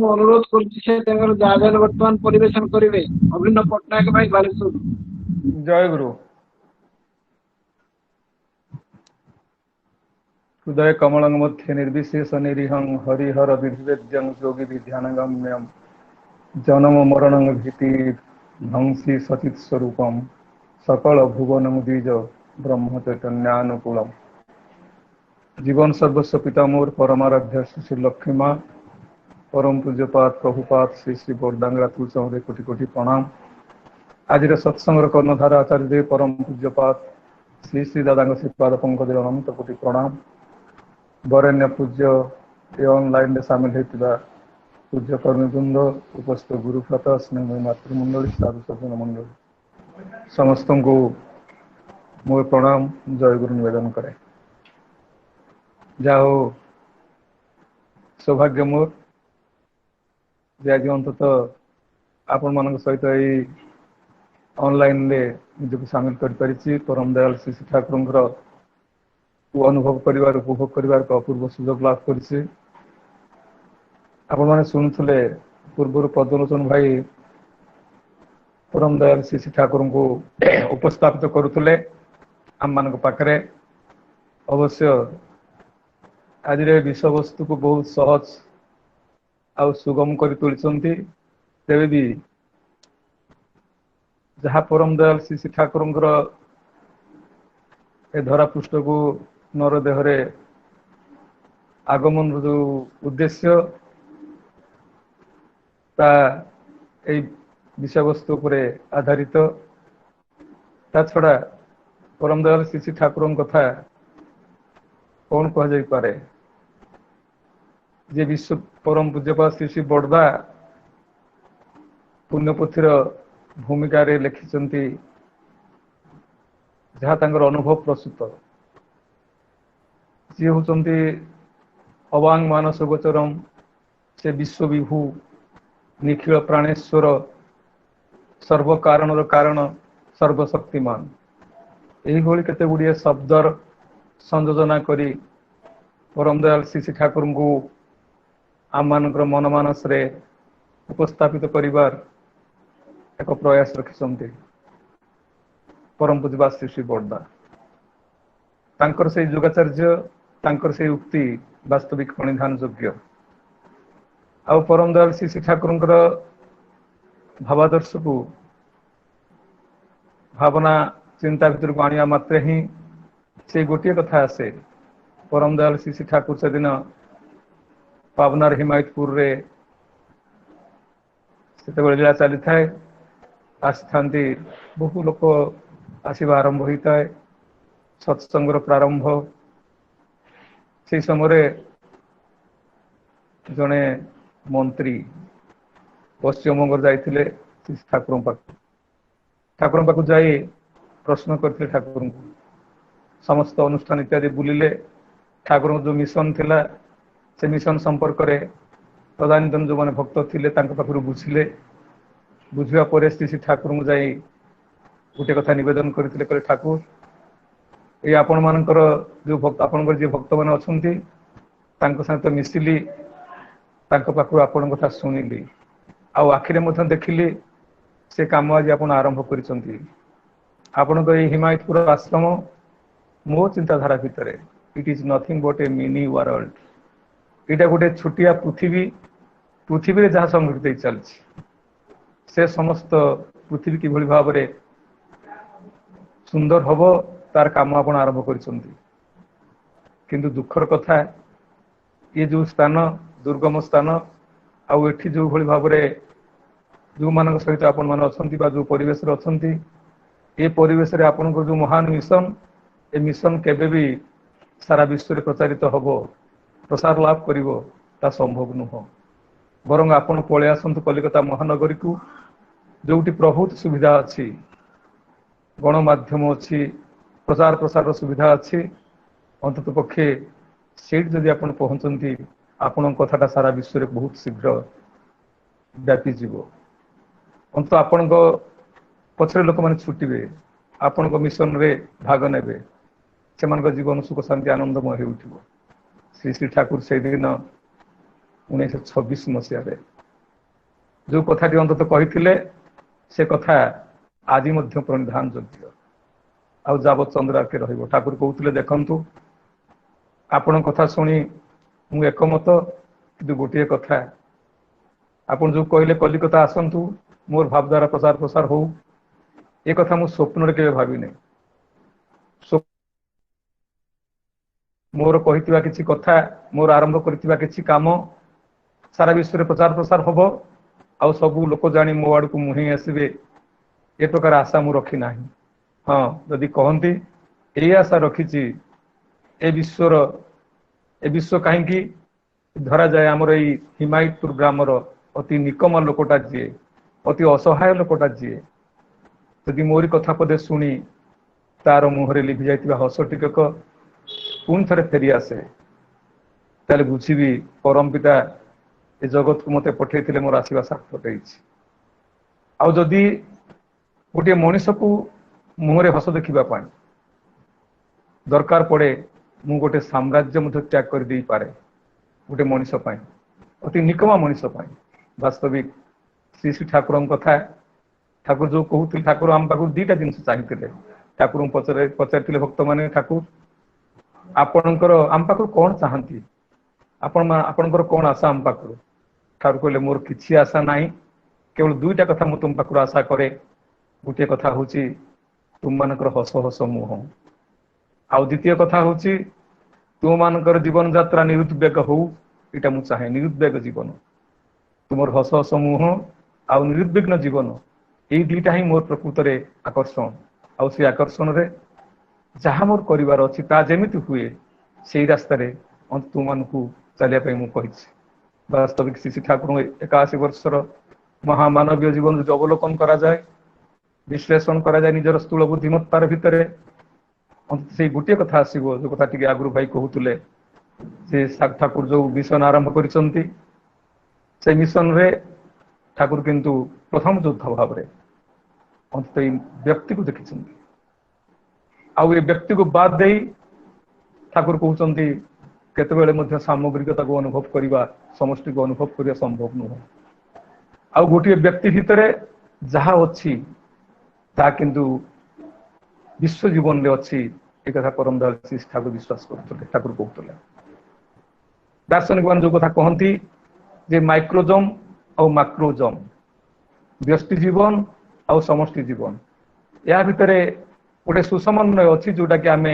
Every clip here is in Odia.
ମୁଁ ଅନୁରୋଧ କରୁଛି ସେ ତାଙ୍କର ଯାହା ଯାହା ବର୍ତ୍ତମାନ ପରିବେଷଣ କରିବେ ଅଭିନ୍ନ ପଟ୍ଟନାୟକ ଭାଇ ବାଲେଶ୍ୱର। ଜୟ ଗୁରୁ। हृदय कमलं मध्ये निर्विशेष निरीहं हरिहर विद्वेद्यं योगी विध्यानगम्यं जन्म मरणं भीति ध्वंसी सचित स्वरूपम सकल भुवनं बीज ब्रह्म चैतन्यानुकूलम। जीवन सर्वस्व पिता मोर परमाराध्य श्री लक्ष्मी माँ परम पूज्यपात प्रभुपात श्री श्री बरदांगरा तुलचौदे कोटि कोटि प्रणाम। आज सत्संग कर्णधार आचार्य देव परम पूज्यपात श्री श्री दादा श्रीपाद पंकज अनंत कोटि प्रणाम। बरेण्य पूज्य ए ऑनलाइन में सामिल होता पूज्य कर्मवृंद उपस्थित गुरुफ्रत स्नेह मातृमंडली साधु सज्जन मंडली समस्त को मोर प्रणाम जय गुरु निवेदन करे। जाओ सौभाग्य मोर जे आज अंतत आपण मान सहित यही ऑनलाइन निजक सामिल कर परम दयाल श्री श्री ठाकुर अनुभव कर उपभोग कर अपूर्व सुजोग लाभ कर शुणुले पूर्व पद्मलोचन भाई परम दयाल श्री श्री ठाकुर को उपस्थापित करुले आम मान पाखे। अवश्य आज विषय वस्तु को बहुत सहज आउ सुगम कर तोली तेरे भी जहाँ परम दयाल श्री श्री ठाकुर ए धरा पृष्ठ को नर देहरे आगमन जो उद्देश्य ता विषय वस्तु पर आधारित ता छड़ा परम दयाल श्री श्री ठाकुर कथा कौन कह पारे जे विश्व परम पूज्यपात श्री श्री बड़दा पुण्यपोथीर भूमिका रे लिखिचंती जहाँ तांकर अनुभव प्रस्तुत जी होचंती अवांग मानस गोचरम से विश्व विभु निखिल प्राणेश्वर सर्व कारण कारण सर्वशक्तिमान यही भली केते गुड़िए शब्दर संयोजना करी परम दयाल श्री श्री ठाकुर को आम मानकर मन मानस रे उपस्थापित करिवार एक प्रयास रखिछंती परम पूज्यपात श्री श्री बड़दा तांकर से योगाचार्य तांकर से उक्ति वास्तविक प्रणिधान योग्य आ परम दयाल श्री श्री ठाकुर भावादर्श को भावना चिंता भीतर को आनिया मात्रे ही से गोटे कथा आसे परम दयाल श्री श्री ठाकुर से दिन पावनार हिमायतपुर रे से लीला चली थाए आसी बहु लोक आसवा आरंभ होता है सत्संगर प्रारंभ से समय जड़े मंत्री पश्चिमबंग जाते ठाकुर पाक जाई प्रश्न करते ठाकुर को समस्त अनुष्ठान इत्यादि बुलिले ठाकुर जो मिशन थिला से मिशन संपर्क में तदानीतन जो मैंने भक्त थे पाखर बुझिले बुझा पर श्री श्री ठाकुर को जाई गोटे कथा निवेदन करते ठाकुर ये आपण मानकर जो भक्त आपंकर जो भक्त मैंने अच्छा सहित मिसिली पाखु आपण कथा शुणिली आखिरे देखिली से कम आज आप आरंभ कर हिमायतपुर आश्रम मो चिंताधारा भितर it is nothing but A mini world इटा गोटे छोटिया पृथ्वी जहाँ संघटित चलती से समस्त पृथ्वी किभली भाव में सुंदर हम तार काम आप आरंभ कर दुखर कथा ये जो स्थान दुर्गम स्थान आठ जो भली भाव जो मान सहित आपण मैंने अच्छा जो परिवेश अच्छा ये परिवेश आपण जो महान मिशन ए मिशन केबे भी सारा विश्व में प्रचारित हम प्रसार लाभ कर संभव नुह बरं आपण पलि आसतु कलिकता महानगरी को जोटी बहुत सुविधा अच्छी गणमाध्यम अच्छी प्रचार प्रसार सुविधा अच्छी अंतत पक्षे से जदि आप पहुंचती आपण कथाटा सारा विश्व में बहुत शीघ्र व्यापीजीव अंत आपण पछरे लोक मैंने छुटे आपण मिशन रे भाग ने से जीवन सुख शांति आनंदमय हो श्री श्री ठाकुर से दिन 1926 मसीह जो कथाटी अंतत कही से कथा आज प्रणिधान योग्य आउ जावत चंद्राके रहिबो। ठाकुर कहते देखंतु आपण कथा शुणी मु एकमत कि गोटे कथा आपण जो कहले कलिकता आसंतु मोर भावधारा प्रचार प्रसार हो ए कथा मु स्वप्न के भावी नहीं। मोर कहितिबा किछि कथा मोर आरंभ करथिबा किछि काम सारा विश्व में प्रचार प्रसार होबो आउ सबू लोक जानी मो आड़ को मुहे आसबे ए प्रकार आशा मु रखी नाही। हाँ जदि कहती यही आशा रखी ए विश्व कहीं धरा जाए आमर यही हिमायतपुर ग्रामर अति निकम लोकटा जी अति असहाय लोकटा जी जदि मोरी कथा पदे शुणी तार मुहरे लिभि जाइतिबा हस टिकक पुणी थे फेरी आसे ताले बुझी परम पिता ए जगत को मते पठे मोर आसवा सार्थक आउ जदि गोटे मनीष को मुहरे हस देखा दरकार पड़े मु गोटे साम्राज्य त्याग कर दे पारे गोटे मनीष अति निकमा मनीष वास्तविक श्री श्री ठाकुर कथा ठाकुर जो कहते ठाकुर आम पाक दीटा जिन चाहिए ठाकुर पचार भक्त मैंने ठाकुर आपणकर आम पाक कौन चाहती आपणकर कौन आशा आम पाक ठाकुर कहले मोर किसी आशा ना केवल दुईटा कथा मु तुम पाक आशा करे गोटे कथा हूँ तुम मानकर हस हस मुह आउ द्वितीय कथा हूँ तुम मानकर जीवन यात्रा निरुद्वेग हो इटा मु चाहे निरुद्वेग जीवन तुमर हस हस मुह आउ निरुद्विग्न जीवन यही दुईटा ही मोर प्रकृत में आकर्षण आउ से आकर्षण रे जहाँ मोर कर जमी हुए से रास्त तुम मान चलिया मुझे वास्तविक श्री ठाकुर 81 वर्षर महामानवीय जीवन जो अवलोकन करा जाए विश्लेषण करा जाए निजर स्थूल बुद्धिमत्तार भितर से गोटे कथा आसो जो कथा टी आगु भाई कहते से ठाकुर जो मिशन आरंभ कर मिशन रे ठाकुर किंतु प्रथम योद्धा भाव अंत व्यक्ति को देखी आउ ये व्यक्ति को बाद दे ठाकुर कहते केतबेले सामग्रिकता को अनुभव करने समष्टि को अनुभव करने संभव नुह आउ गोटे व्यक्ति भितर जहा अच्छी ता किंतु विश्व जीवन में अच्छी एक कथा परम दयाल ठाकुर विश्वास करते ठाकुर कहते दार्शनिक मान जो कथा कहती जे माइक्रोजम और माक्रोजम व्यष्टि जीवन और समष्टि जीवन या भितर गोटे सुसमन्वय अच्छी जोटा कि आम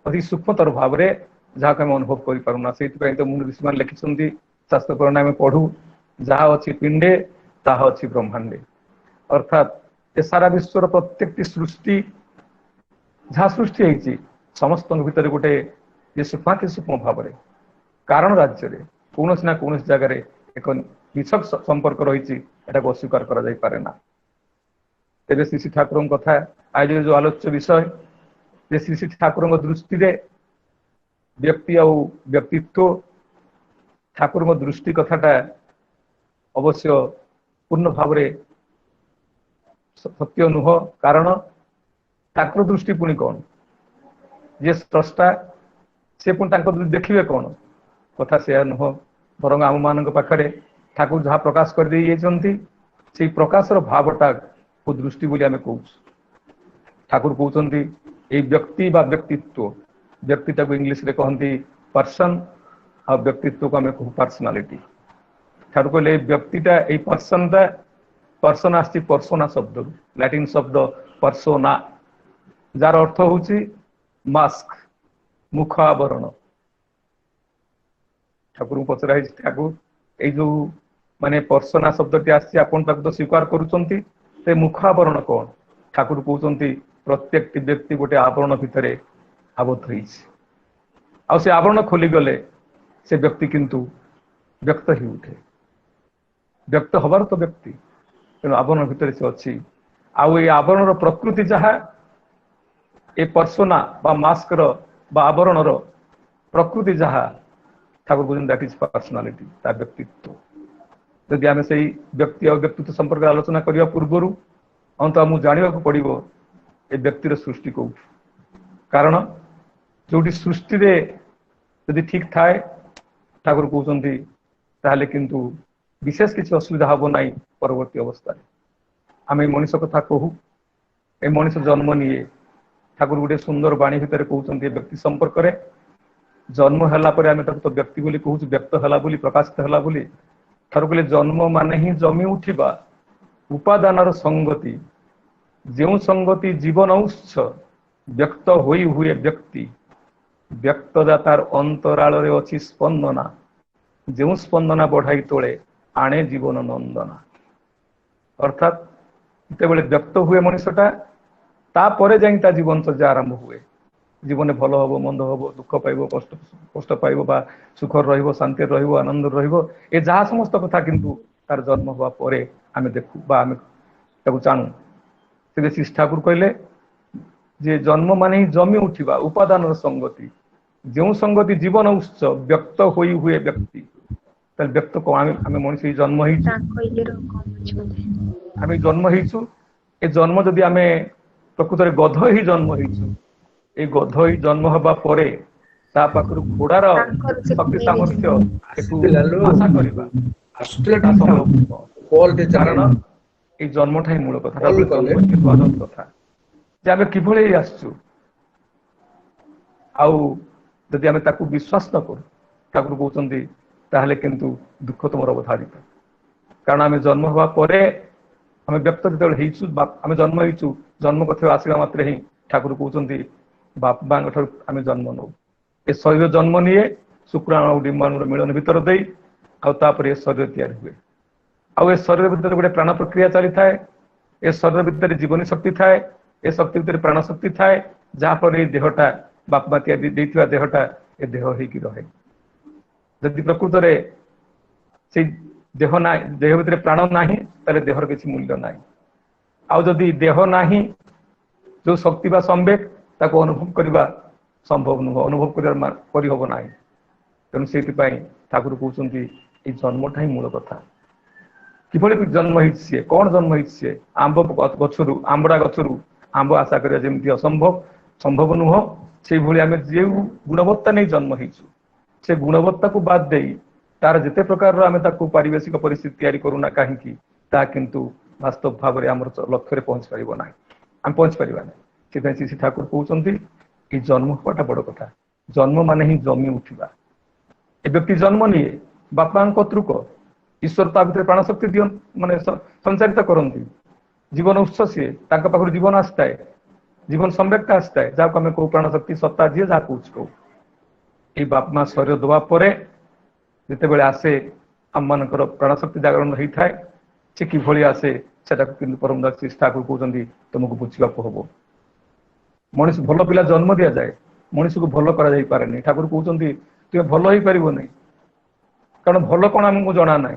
अति सूक्ष्मतर भाव में जहाँ आम अनुभव कर पारुना से तो मुनि ऋषि मान लिखिं शास्त्र पुराण आम पढ़ू जहाँ अच्छी पिंडे ताहा अच्छी ब्रह्मांडे अर्थात ए सारा विश्वर प्रत्येक सृष्टि जहाँ सृष्टि होती समस्त भितर गोटे ये सूक्ष्माति सूक्ष्म भाव में कारण राज्य में कौन ना कौन जगार एक निछक संपर्क रही अस्वीकार करा तेरे श्री श्री ठाकुर कथा आज जो आलोच्य विषय श्री श्री ठाकुर दृष्टि व्यक्ति आ व्यक्तित्व ठाकुर दृष्टि कथाटा अवश्य पूर्ण भाव सत्य नुह कारण ठाकुर दृष्टि पुणी कौन जे स्रष्टा से पुणी देखिए कौन कथा से नुह बर आम मान पाखे ठाकुर जहाँ प्रकाश कर से प्रकाशर भावटा को दृष्टि बोली आम कह ठाकुर कहते ये व्यक्ति बा व्यक्तित्व व्यक्तिटा को इंग्लिश रे कहती पर्सन आ व्यक्तित्व को आम कहू पर्सनालिटी ठाकुर कहले व्यक्तिटा ये पर्सनटा पर्सन आसी पर्सोना शब्द लैटिन शब्द पर्सोना जार अर्थ हूँ मास्क मुख आवरण ठाकुर को पचरा ठाकुर ये जो माने पर्सोना शब्द टी आसी आपन तो स्वीकार करुँचे मुख आवरण कौन ठाकुर कहते प्रत्येक व्यक्ति गोटे आवरण भितर आबद्ध हो से आवरण खोलीगले से व्यक्ति किंतु व्यक्त ही उठे व्यक्त हबार तो व्यक्ति तेणु आवरण भितर से अच्छी आउ ये आवरण प्रकृति जहाँ ए पर्सोना बा मास्क बा आवरण प्रकृति जहाँ ठाकुर कहते दैट इज पर्सनालिटी ता व्यक्तित्व यदि आम से व्यक्ति और व्यक्तित्व संपर्क आलोचना करने पूर्वर अंत आमको जानवा पड़ो ए व्यक्तिर सृष्टि कौन कारण जो सृष्टि रे यदि ठीक थाए ठाकुर कहते ताहले किंतु विशेष किसी असुविधा हम ना परवर्ती अवस्था आम मनीष कथा कहू ए मनीष जन्म निए ठाकुर गोटे सुंदर बाणी भितर कहते व्यक्ति संपर्क में जन्म है तो व्यक्ति बोली कहूँ व्यक्त है प्रकाशित है ठाकुर कहले जन्म माने ही जमी उठा उपादान संगति जो संगति जीवन उत्स व्यक्त होई हुए व्यक्ति व्यक्तदातार अंतराल अच्छी स्पंदना जो स्पंदना बढ़ाई तोले आणे जीवन नंदना अर्थात जिते व्यक्त हुए मनुष्यटा तापर जा जीवन चर्चा आरंभ हुए जीवन में भल हम मंद हम दुख पाइब कष्ट कष्ट पाइब बा सुख शांति आनंद ये जहाँ समस्त कथा किंतु तार जन्म हुआ पर आम देखू बा आम जानू से श्री ठाकुर कहले जे जन्म माने ही जमी उठा उपादान संगति जो संगति जीवन उत्स व्यक्त होई हुए व्यक्ति व्यक्त कौन आम मनुष्य जन्म आम जन्म ए जन्म जदि आम प्रकृत गध ही जन्म ये गध ही जन्म हवा परे ता पाखरु घोड़ार शक्ति सामर्थ्य आशा करबा कारण ये जन्मटा ही मूल कथा कथा जे आम किभଳି आसछु आउ जदि आम ताकू विश्वास न करू ठाकुर कहते ताहले किंतु दुख तुम अवधारित कारण आम जन्म हवा परे आम व्यक्त जो आम जन्म होइछु जन्म कथा आसवा मात्र ही ठाकुर कहते बाप माँ आम जन्म नौ ए शरीर जन्म निए शुक्राणु डिम्बाणुर मिलन भितर दे आउे शरीर तैयारी हुए आउ शरीर भितर गोटे प्राण प्रक्रिया चली थाए ए शरीर भितर जीवनी शक्ति थाए ए शक्ति भितर प्राण शक्ति थाए जहाँफल ये देहटा बाप माँ तैयारी देहटा ए देह हो रहे जदि प्रकृत से देह ना देह भितर प्राण ना देहर किसी मूल्य ना आउ जदि देह ना जो शक्ति बा संवेग ताको अनुभव करवा संभव नुह अनुभव करहब ना तेणु से ठाकुर कहते ये जन्मटा ही मूल कथा किभଳି जन्म सी कौन जन्म सी आंब गचरु आंबड़ा गचरु आंब आशा करिया जेमती असंभव संभव नुह से भली आम जो गुणवत्ता नहीं जन्म होइछु से गुणवत्ता को बाद दे तार जिते प्रकार आम पारिवेशिक परिस्थिति तैयारी करूना कहीं ता किंतु वास्तव भाव में आम लक्ष्य पहुंच पार ना आम पहुंच पार ना श्री ठाकुर कहते ये जन्म हवाटा बड़ कथा जन्म माने ही जमी उठा ए व्यक्ति जन्म निए बापा कतृक ईश्वर ता भीतर प्राण शक्ति दियो माने संचारित करती जीवन उत्स सी पाखर जीवन आसता है जीवन संवेकता आसता है जहाँ आम कौ प्राण शक्ति सत्ता जी जहाँ कौच कौ ये बाप माँ शरीर दवा पर जिते आसे आम मान प्राण शक्ति जागरण होता है से कि आसे से परम श्री ठाकुर कहते तुमको बुझा हम मनीष भल पिला जन्म दि जाए मनीष को भल कर ठाकुर कहते तुम्हें भल हो पार नहीं कारण भल कौन आमको जना ना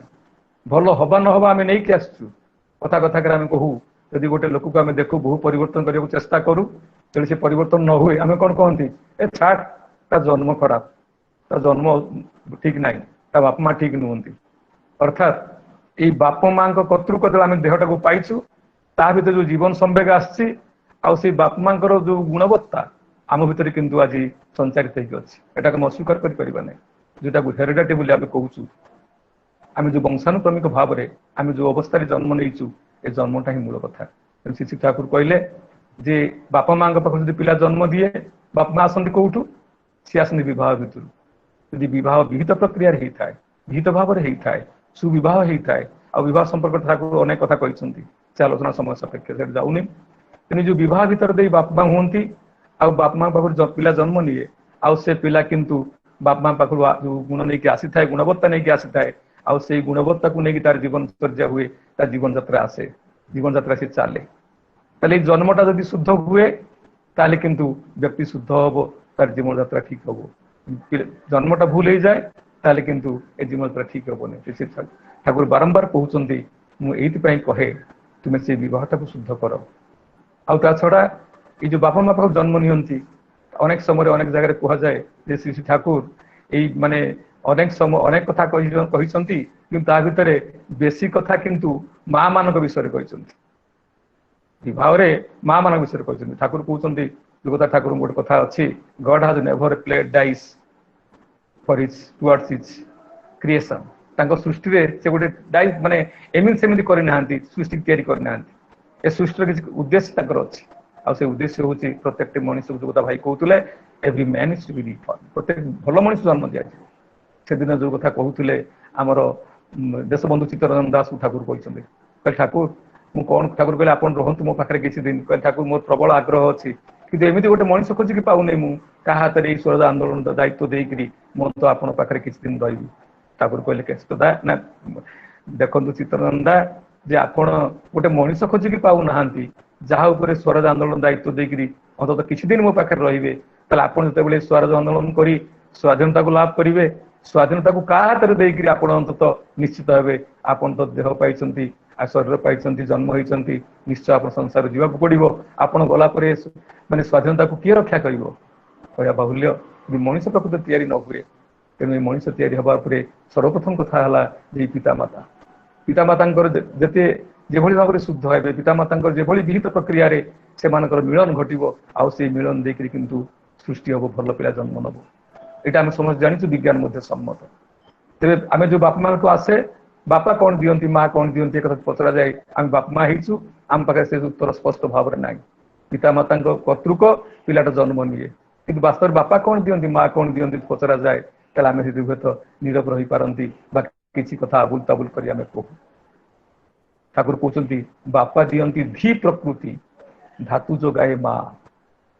भल हवा न हवा आम नहीं आसचु कथा कथा आम कहू यदि गोटे लोक को आम देखू बहु परिवर्तन करने को चेष्टा करूँ तो से परिवर्तन न हुए आम कौन कहती ए छाट ता जन्म खराब ता जन्म ठीक ना ता बाप माँ ठीक नुहति अर्थात ये बाप माँ कर्तृक जो आम देहटा को पाइचु ता भीतर जो जीवन संवेग आसी आई बाप माँ जो गुणवत्ता आम भीतर किंतु आज संचारित होटा आम अस्वीकार कर जोटा हेरिडेटी बोली आम कहूँ आम जो वंशानुक्रमिक भाव में आम जो अवस्था जन्म नहीं ए जन्मटा ही मूल कथा श्री ठाकुर कहले जे बापा माँ पाख जो पिला जन्म दिए बाप माँ आसती कौटू सी आसती बह भर यदि बह विहित प्रक्रिया होता है विहित भाव में होता है सुविवाह होता है आ बह संपर्क ठाकुर अनेक कथा कहते से आलोचना समय सापेक्ष से जाऊनी तेणु जो बह भीतर दे बाप माँ हमें आ बाप माँ पाख पिला जन्म निए आउ से पिला किंतु बाप माँ पाख जो गुण नहीं आसी था गुणवत्ता नहीं आसी था आउ से गुणवत्ता को लेकिन तार जीवन चर्या हुए तार जीवन यात्रा आसे जीवन यात्रा से चले ताले जन्मटा जदि शुद्ध हुए ताले किंतु व्यक्ति शुद्ध हम तार जीवन यात्रा ठीक हम जन्मटा भूल हो जाए ताले किंतु ए जीवन यात्रा ठीक हेनी ठाकुर बारंबार कहते मुझे कहे तुम्हें से बहटा को शुद्ध कर आउ ता छड़ा ये जो बापा माँ पाख जन्म नियंती अनेक समय अनेक जगह कहुए श्री ठाकुर यही माने अनेक समय अनेक कथा कहते कि भितर बेसी कथा किंतु माँ मान विषय कहते भाव माँ मान विषय कहते ठाकुर कहते जो कथा ठाकुर गोटे कथा अच्छी God has never played dice for his towards his creation सृष्टि से गोटे माने एमती सेमती करना सृष्टि या ए सृष्टि किसी उद्देश्य अच्छी आ से उद्देश्य हूँ प्रत्येक मनुष्य जो कथा भाई कहते every man is to be reform प्रत्येक भल मनुष्य जन्म दिया से दिन जो कथा कहते आमर देशबंधु चित्तरंजन दास ठाकुर कहते ठाकुर मु कौन ठाकुर कहले आप रुहतु मो पाखे किसी दिन कहले ठाकुर मोर प्रबल आग्रह अच्छी कि एमती गोटे मनुष्य खोजिक पाऊनी मुझे हाथ में स्वराज आंदोलन दायित्व देकर मुझे तो आप पाखे किसी दिन रही ठाकुर कहले केशदा ना देखु चित्तरंजन दा जे आपण गोटे मनुष्य खोजिक पाऊना जहाँ उपर स्वराज आंदोलन दायित्व देकर अंततः किसी दिन मो पाखे रे आप जो स्वराज आंदोलन कर स्वाधीनता को लाभ करेंगे स्वाधीनता को क्या हाथ में देकर आप अंततः निश्चित भाव आप तो देह पाई शरीर पाई जन्म होती निश्चय आप संसार जावाक पड़ो आप गलापर माने स्वाधीनता को किए रक्षा कर बाहुल्य मनुष्य प्रकृति या न हुए तेणु मनुष्य या हवा सर्वप्रथम कथा है पितामाता जिते जो भाव में शुद्ध हे पितामाता जो विहित प्रक्रिया से मिलन घटो आउ से मिलन देकर किंतु सृष्टि हम भल पिला जन्म नब यहाँ आम समस्त जानी विज्ञान सम्मत तेरे आम जो बापा माँ को आसे बापा कौन दियंती माँ कौन दियंती एक पचरा जाए आम बापा माँ हो आम पाखे से उत्तर स्पष्ट भाव में ना पितामाता कर्तृक पिलाटा जन्म निए कि वास्तव बापा कौन दियंती माँ कौन दियंती पचरा जाए तेल आम से हुए नीरव रही पारती किसी कथा आबुल ताबुल कर कहू ठाकुर कहते बापा दियंती धी प्रकृति धातु जोगाए माँ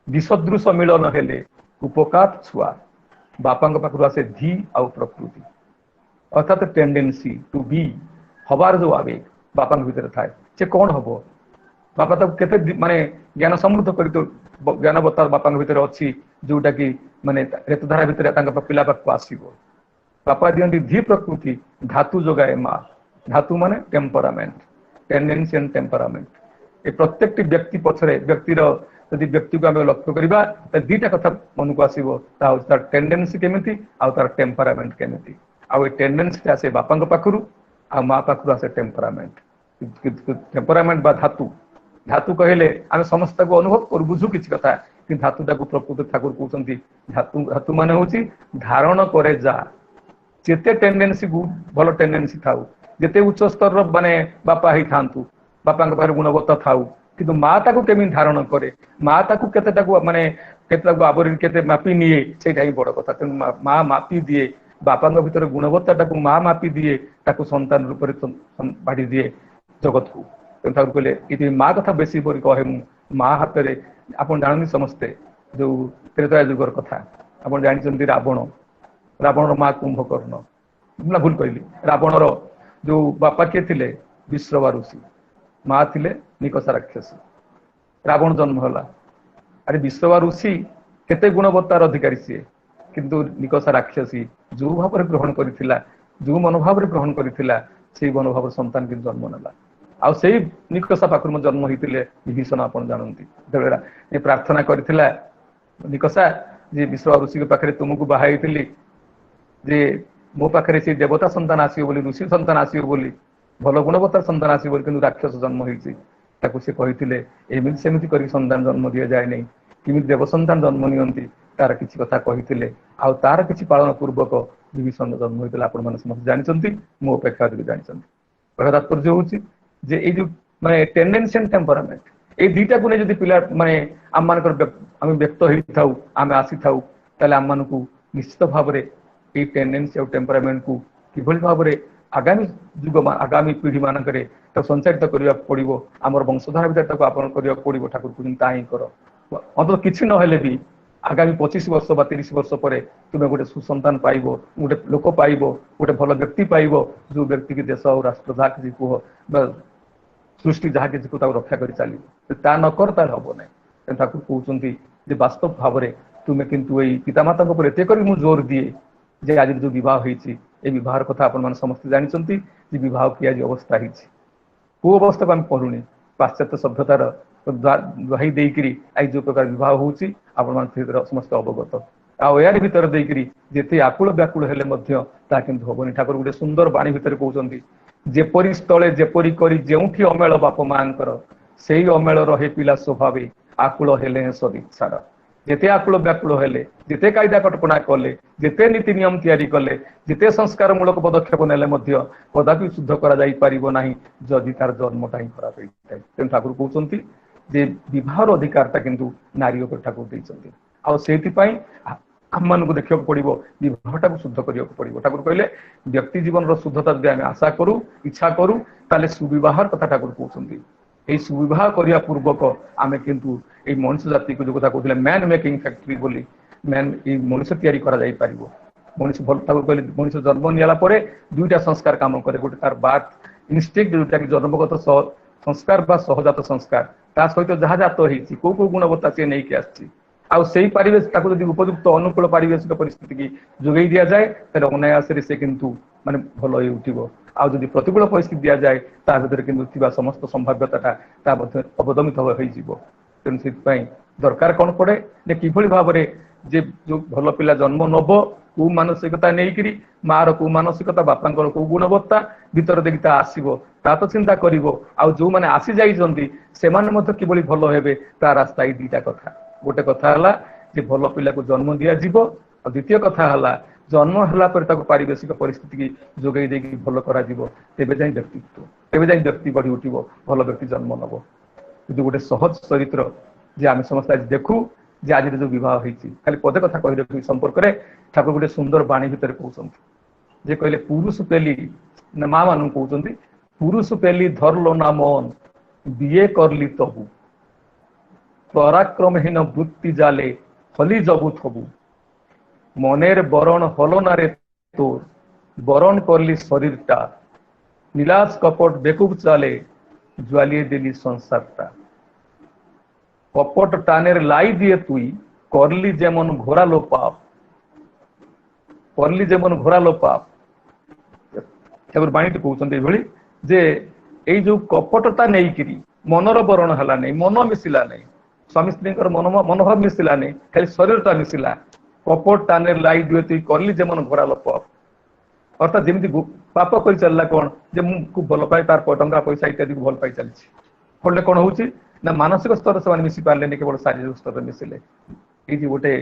विसदृश मिलन हेले उपकात छुआ बापा पाखु आसे धी आउ प्रकृति अर्थात टेंडेंसी टू बी हबार जो आवेग बापा भीतर थाए से कौन हम बापा तक केते माने ज्ञान समृद्ध कर ज्ञान बता बापा भीतर अच्छी जोटा कि माने रेतधारा भितर पिला पाखु आसो बापा दियंती धी प्रकृति धातु जोगाए माँ धातु माने टेम्परामेंट टेंडेंसी एंड टेम्परामेंट ए प्रत्येक व्यक्ति पछरे व्यक्तिर यदि व्यक्ति को आम लक्ष्य करवा दीटा कथा मन को आसो तार टेंडेंसी केमिति आ तार टेम्परामेंट केमिति आ टेंडेंसी आसे बापा पाखु आ माँ पाखु आसे टेम्परामेंट टेम्परामेंट बा धातु धातु कहले आम समस्त को अनुभव कर बुझू किसी कथा कि धातुटा को प्रकृति ठाकुर कहते धातु धातु मान हूँ धारण करे जा जिते टेंडेंसी को भल टेंडेंसी थाऊ जिते उच्च स्तर माने बापा ही था बापा पाखे गुणवत्ता थाऊ कि माँ ताकू केमी धारण करे माँ ताकू केते माने केते आवरी केते मापी निए सेटा ही बड़ कथा तेणु माँ मापी दिए बापा भीतर गुणवत्ता माँ मापी दिए ताकू संतान रूप में बाढ़ी दिए जगत को तेणु कहले ये माँ कथा बेसी कहे माँ हाथ में आप जानते समस्ते जो त्रेता युगर कथा आप जानते रावण रावण माँ कुंभकर्ण ना भूल कहली रावणर जो बापा किए थे विश्रवा ऋषि माँ थे निकषा राक्षसी रावण जन्म है अरे विश्रवा ऋषि केते गुणवत्तार अधिकारी सी किंतु निकषा राक्षसी जो भाव में ग्रहण कर जो मनोभाव ग्रहण कर मनोभाव संतान की जन्म नाला आ निकषा पाखर जन्म होते विभीषण आप जानती प्रार्थना करथिला निकषा जे विश्रवा ऋषि के पाखे तुमको बाहाई जे मो पाखे से देवता संतान आसो ऋषि संतान आसो भल गुणवत्तार संतान आसो कि राक्षस जन्म होती से कहते एमती सेमती कर संतान जन्म दि जाए नहीं किमी देव संतान जन्म नियंती तार किसी कथा कहते आउ तार किसी पालन पूर्वक विभीषण जन्म होता आप समस्त जानते मो अपेक्षा अधिक जानते कह तात्पर्य हूँ जे ये जो माने टेंडेंसी एंड टेम्परामेंट ये दुईटा को नहीं पिला माने आम आम व्यक्त होता आम आसी था आम मान निश्चित भाव में ये टेंडेंसी और टेम्परामेंट को किभली भाव में आगामी युग आगामी पीढ़ी मानक संचारित करने पड़ो आमर वंशधारा भर आपन करने पड़ो ठाकुर कहते ही कर अंत किसी ना भी आगामी 25 वर्ष बा 30 वर्ष पर तुम्हें गोटे सुसंतान पाइब गोटे लोक पाइब गोटे भल व्यक्ति पाइब जो व्यक्ति की देश और राष्ट्र जहाँ किसी कह सृष्टि जहाँ किसी को रक्षा कर चलो ता नकर तार हम ना ठाकुर कहते वास्तव भाव में तुम्हें किंतु यही पितामाता एत कर जोर दिए जे आज जो बहुत होती बहुत कथा आप समस्त जानते बहुत की आज अवस्था को अवस्था को आम पढ़ुनी पाश्चात्य सभ्यतार दुहाई देकर आज जो प्रकार बहुत होती समस्त अवगत आर भर देते आकुल व्याकुल हेले हेनी ठाकुर गोटे सुंदर बाणी भितर कहते जेपरी स्थले जेपरी करी जेउठी अमेल बाप मां से अमेल रहे पिला स्वभाव आकुल हेले सदिच्छार ଯେତେ ଆକୁଳ ବ୍ୟାକୁଳ ହେଲେ, ଯେତେ କାଇଦା କଟକଣା କଲେ, ଯେତେ ନୀତି ନିୟମ ତିଆରି କଲେ, ଯେତେ ସଂସ୍କାର ମୂଳକ ପଦକ୍ଷେପ ନେଲେ ମଧ୍ୟ କଦାପି ଶୁଦ୍ଧ କରାଯାଇ ପାରିବ ନାହିଁ ଯଦି ତାର ଜନ୍ମଟା ହିଁ ଖରାପ ହେଇଥାଏ। ତେଣୁ ଠାକୁର କହୁଛନ୍ତି ଯେ ବିବାହର ଅଧିକାରଟା କିନ୍ତୁ ନାରୀ ଉପରେ ଠାକୁର ଦେଇଛନ୍ତି। ଆଉ ସେଇଥିପାଇଁ ଆମମାନଙ୍କୁ ଦେଖିବାକୁ ପଡିବ, ବିବାହଟାକୁ ଶୁଦ୍ଧ କରିବାକୁ ପଡିବ। ଠାକୁର କହିଲେ ବ୍ୟକ୍ତି ଜୀବନର ଶୁଦ୍ଧତା ଯଦି ଆମେ ଆଶା କରୁ, ଇଚ୍ଛା କରୁ, ତାହେଲେ ସୁବିବାହର କଥା ଠାକୁର କହୁଛନ୍ତି। এই সুবিবাহ করিয়া পূর্বক আমি কিন্তু এই মনুষ্য জাতিকে যে কথা কହୁଥିଲେ ম্যান মেকিং ফ্যাক্টরি বলি, ম্যান এই মনুষ্য তৈরি করা যাই পারিব। মনুষ্য ଭଲ ଠାକୁର କହିଲେ ମଣିଷ ଜନ୍ମ ନେଲା ପରେ ଦୁଇଟା ସଂସ୍କାର କାମ କରେ। ଗୋଟେ ତାର ବାର୍ଥ ଇନଷ୍ଟିଙ୍କ୍ଟ, ଯୋଉଟା କି ଜନ୍ମଗତ ସଂସ୍କାର ବା ସହଜାତ ସଂସ୍କାର, ତା ସହିତ ଯାହା ଜାତ ହେଇଛି କୋଉ କୋଉ ଗୁଣବତ୍ତା ସେ ନେଇକି ଆସିଛି, ଆଉ ସେଇ ପରିବେଶ ତାକୁ ଯଦି ଉପଯୁକ୍ତ ଅନୁକୂଳ ପାରିବେଶିକ ପରିସ୍ଥିତି କି ଯୋଗାଇ ଦିଆଯାଏ ତାହେଲେ ଅନାୟାସରେ ସେ କିନ୍ତୁ ମାନେ ଭଲ ହେଇ ଉଠିବ। ଆଉ ଯଦି ପ୍ରତିକୂଳ ପରିସ୍ଥିତି ଦିଆଯାଏ ତା ଭିତରେ କିନ୍ତୁ ଥିବା ସମସ୍ତ ସମ୍ଭାବ୍ୟତାଟା ତା ମଧ୍ୟ ଅବଦମିତ ହୋଇଯିବ। ତେଣୁ ସେଥିପାଇଁ ଦରକାର କଣ ପଡେ ଯେ କିଭଳି ଭାବରେ ଯେ ଯୋଉ ଭଲ ପିଲା ଜନ୍ମ ନବ, କୋଉ ମାନସିକତା ନେଇକିରି, ମାର କୋଉ ମାନସିକତା, ବାପାଙ୍କର କୋଉ ଗୁଣବତ୍ତା ଭିତରେ ଦେଇକି ତା ଆସିବ ତା ତ ଚିନ୍ତା କରିବ। ଆଉ ଯୋଉମାନେ ଆସି ଯାଇଛନ୍ତି ସେମାନେ ମଧ୍ୟ କିଭଳି ଭଲ ହେବେ ତା ରାସ୍ତା ଏଇ ଦିଟା କଥା। ଗୋଟେ କଥା ହେଲା ଯେ ଭଲ ପିଲାକୁ ଜନ୍ମ ଦିଆଯିବ, ଆଉ ଦ୍ୱିତୀୟ କଥା ହେଲା ଜନ୍ମ ହେଲା ପରେ ତାକୁ ପାରିବେଶିକ ପରିସ୍ଥିତିକି ଯୋଗାଇ ଦେଇକି ଭଲ କରାଯିବ। ତେବେ ଯାଇ ବ୍ୟକ୍ତିତ୍ୱ, ତେବେ ଯାଇ ବ୍ୟକ୍ତି ଗଢି ଉଠିବ, ଭଲ ବ୍ୟକ୍ତି ଜନ୍ମ ନବ। କିନ୍ତୁ ଗୋଟେ ସହଜ ଚରିତ୍ର ଯେ ଆମେ ସମସ୍ତେ ଆଜି ଦେଖୁ ଯେ ଆଜିର ଯୋଉ ବିବାହ ହେଇଛି, ଖାଲି ପଦେ କଥା କହିଲେ ସମ୍ପର୍କରେ ଠାକୁର ଗୋଟେ ସୁନ୍ଦର ବାଣୀ ଭିତରେ କହୁଛନ୍ତି ଯେ କହିଲେ ପୁରୁଷ ପେଲି, ମା ମାନଙ୍କୁ କହୁଛନ୍ତି ପୁରୁଷ ପେଲି ଧରଲ ନା ମନ বিয়ে করলি তবু পরাক্রমহীন বৃত্তি জালে হলি জবু থবু মনের বরণ হলো না রে তোর বরণ করলি শরীরটা নীলাজ কপট বেকুব চালে জ্বালিয়ে দিলি সংসারটা কপট টানের লাই দিয়ে তুই করলি যেমন ঘোরালো পাপ, করলি যেমন ঘোরালো পাপ। ଠାକୁର ବାଣୀଟି କହୁଛନ୍ତି ଏଇଭଳି ଯେ ଏଇ ଯୋଉ କପଟତା ନେଇକିରି ମନର ବରଣ ହେଲା ନାହିଁ, ମନ ମିଶିଲା ନାହିଁ, ସ୍ୱାମୀ ସ୍ତ୍ରୀଙ୍କର ମନୋଭାବ ମିଶିଲା ନାହିଁ, ଖାଲି ଶରୀରଟା ମିଶିଲା। କପଟ ଟାନେର লাই দিয়ে তুই করলি যেমন ঘোরালো পাপ, ଅର୍ଥାତ୍ ଯେମିତି ପାପ କରି ଚାଲିଲା କଣ ଯେ ମୁଁ ଖୁବ ଭଲ ପାଏ ତାର ଟଙ୍କା ପଇସା ଇତ୍ୟାଦିକୁ ଭଲ ପାଇ ଚାଲିଛି। ଫଳରେ କଣ ହଉଛି ନା ମାନସିକ ସ୍ତରରେ ସେମାନେ ମିଶି ପାରିଲେନି, କେବଳ ଶାରୀରିକ ସ୍ତରରେ ମିଶିଲେ। ଏଇ ଯେ ଗୋଟେ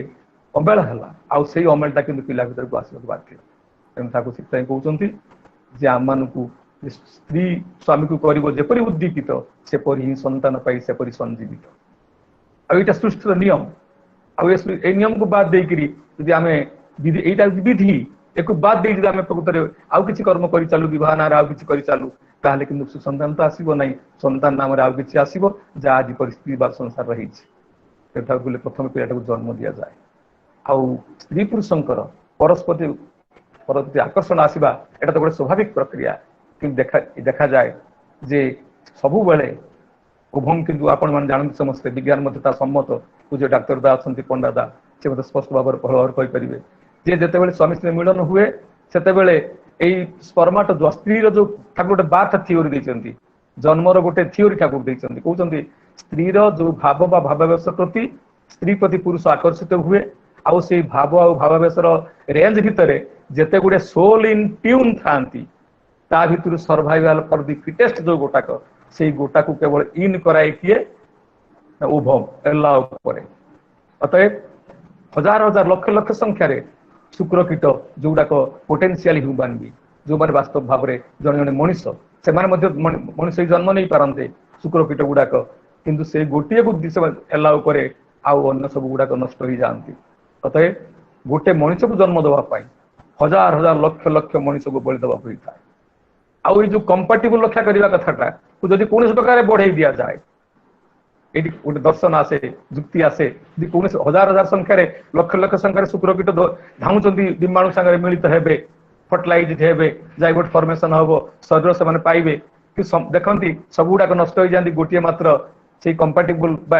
ଅମେଳ ହେଲା, ଆଉ ସେଇ ଅମେଳଟା କିନ୍ତୁ ପିଲା ଭିତରକୁ ଆସିବାକୁ ବାଧ୍ୟ। ତେଣୁ ତାକୁ ସେଥିପାଇଁ କହୁଛନ୍ତି ଯେ ଆମମାନଙ୍କୁ ସ୍ତ୍ରୀ ସ୍ୱାମୀକୁ କରିବ ଯେପରି ଉଦ୍ଦୀପିତ, ସେପରି ହିଁ ସନ୍ତାନ ପାଇ ସେପରି ସଞ୍ଜୀବିତ। ଆଉ ଏଇଟା ସୃଷ୍ଟିର ନିୟମ। ଆଉ ଏଇ ନିୟମକୁ ବାଦ ଦେଇକିରି ଯଦି ଆମେ ଏଇଟା ବିଧି, ଏକୁ ବାଦ ଦେଇ ଯଦି ଆମେ ପ୍ରକୃତରେ ଆଉ କିଛି କର୍ମ କରିଚାଲୁ, ବିବାହ ନାଁରେ ଆଉ କିଛି କରିଚାଲୁ, ତାହେଲେ କିନ୍ତୁ ସୁସନ୍ତାନ ତ ଆସିବ ନାହିଁ। ସନ୍ତାନ ନାମରେ ଆଉ କିଛି ଆସିବ ଯାହା ଆଜି ପରିସ୍ଥିତି ବା ସଂସାର ରହିଛି। ସେଠାକୁ ଗଲେ ପ୍ରଥମେ ପିଲାଟାକୁ ଜନ୍ମ ଦିଆଯାଏ। ଆଉ ସ୍ତ୍ରୀ ପୁରୁଷଙ୍କର ପରସ୍ପର ପ୍ରତି ଆକର୍ଷଣ ଆସିବା ଏଟା ତ ଗୋଟେ ସ୍ୱାଭାବିକ ପ୍ରକ୍ରିୟା। କିନ୍ତୁ ଦେଖାଯାଏ ଯେ ସବୁବେଳେ ଉଭମ, କିନ୍ତୁ ଆପଣ ମାନେ ଜାଣନ୍ତି ସମସ୍ତେ, ବିଜ୍ଞାନ ମଧ୍ୟ ତା ସମ୍ମତ, ପୂଜ୍ୟ ଡାକ୍ତର ଦା ଅଛନ୍ତି, ପଣ୍ଡା ଦା, ସେ ମଧ୍ୟ ସ୍ପଷ୍ଟ ଭାବରେ ଭଲ ଭାବରେ କହିପାରିବେ ଯେ ଯେତେବେଳେ ସ୍ୱାମୀ ସ୍ତ୍ରୀ ମିଳନ ହୁଏ ସେତେବେଳେ ଏଇ ସ୍ପର୍ମାଟ ସ୍ତ୍ରୀର ଯୋଉ ଠାକୁର ଗୋଟେ ବାର୍ଥ ଥିଓରି ଦେଇଛନ୍ତି, ଜନ୍ମର ଗୋଟେ ଥିଓରି ଠାକୁର ଦେଇଛନ୍ତି। କହୁଛନ୍ତି ସ୍ତ୍ରୀର ଯୋଉ ଭାବ ବା ଭାବାବେଶ ପ୍ରତି ସ୍ତ୍ରୀ ପ୍ରତି ପୁରୁଷ ଆକର୍ଷିତ ହୁଏ, ଆଉ ସେଇ ଭାବ ଆଉ ଭାବାବେଶର ରେଞ୍ଜ ଭିତରେ ଯେତେ ଗୁଡେ ସୋଲ ଇନ୍ ଟ୍ୟୁନ୍ ଥାନ୍ତି, ତା ଭିତରୁ ସର୍ଭାଇଭାଲ ଫର ଦି ଫିଟେଷ୍ଟ ଯୋଉ ଗୋଟାକ, ସେଇ ଗୋଟାକୁ କେବଳ ଇନ୍ କରାଏ କିଏ? ଉଭମ, ଏଲା ଉପରେ। ଅତଏବ ହଜାର ହଜାର ଲକ୍ଷ ଲକ୍ଷ ସଂଖ୍ୟାରେ ଶୁକ୍ର କୀଟ ଯୋଉଗୁଡାକ ପୋଟେନ୍ସିଆଲି ହ୍ୟୁମାନ ବିଂ, ଯୋଉମାନେ ବାସ୍ତବ ଭାବରେ ଜଣେ ଜଣେ ମଣିଷ, ସେମାନେ ମଧ୍ୟ ମଣିଷ ଜନ୍ମ ନେଇ ପାରନ୍ତେ ଶୁକ୍ର କୀଟ ଗୁଡାକ, କିନ୍ତୁ ସେଇ ଗୋଟିଏ ବୁଦ୍ଧି ସେମାନେ ଏଲା ଉପରେ, ଆଉ ଅନ୍ୟ ସବୁ ଗୁଡାକ ନଷ୍ଟ ହେଇଯାଆନ୍ତି। ଅତଏବ ଗୋଟେ ମଣିଷକୁ ଜନ୍ମ ଦେବା ପାଇଁ ହଜାର ହଜାର ଲକ୍ଷ ଲକ୍ଷ ମଣିଷକୁ ବଳି ଦେବାକୁ ହେଇଥାଏ। ଆଉ ଏଇ ଯୋଉ କମ୍ପାଟିବୁଲ ରକ୍ଷା କରିବା କଥାଟା ଯଦି କୌଣସି ପ୍ରକାର ବଢେଇ ଦିଆଯାଏ, ଏଇଠି ଗୋଟେ ଦର୍ଶନ ଆସେ, ଯୁକ୍ତି ଆସେ, ଯଦି କୌଣସି ହଜାର ହଜାର ସଂଖ୍ୟାରେ ଲକ୍ଷ ଲକ୍ଷ ସଂଖ୍ୟାରେ ଶୁକ୍ର କୀଟ ଧାଉଁଛନ୍ତି ଡିମ୍ବାଣୁ ସାଙ୍ଗରେ ମିଳିତ ହେବେ, ଫର୍ଟିଲାଇଜ ହେବେ, ଜାଇଗୋଟ ଫର୍ମେସନ ହବ, ଶରୀର ସେମାନେ ପାଇବେ, କି ଦେଖନ୍ତି ସବୁ ଗୁଡାକ ନଷ୍ଟ ହେଇଯାନ୍ତି, ଗୋଟିଏ ମାତ୍ର ସେଇ କମ୍ପାଟିବୁଲ ବା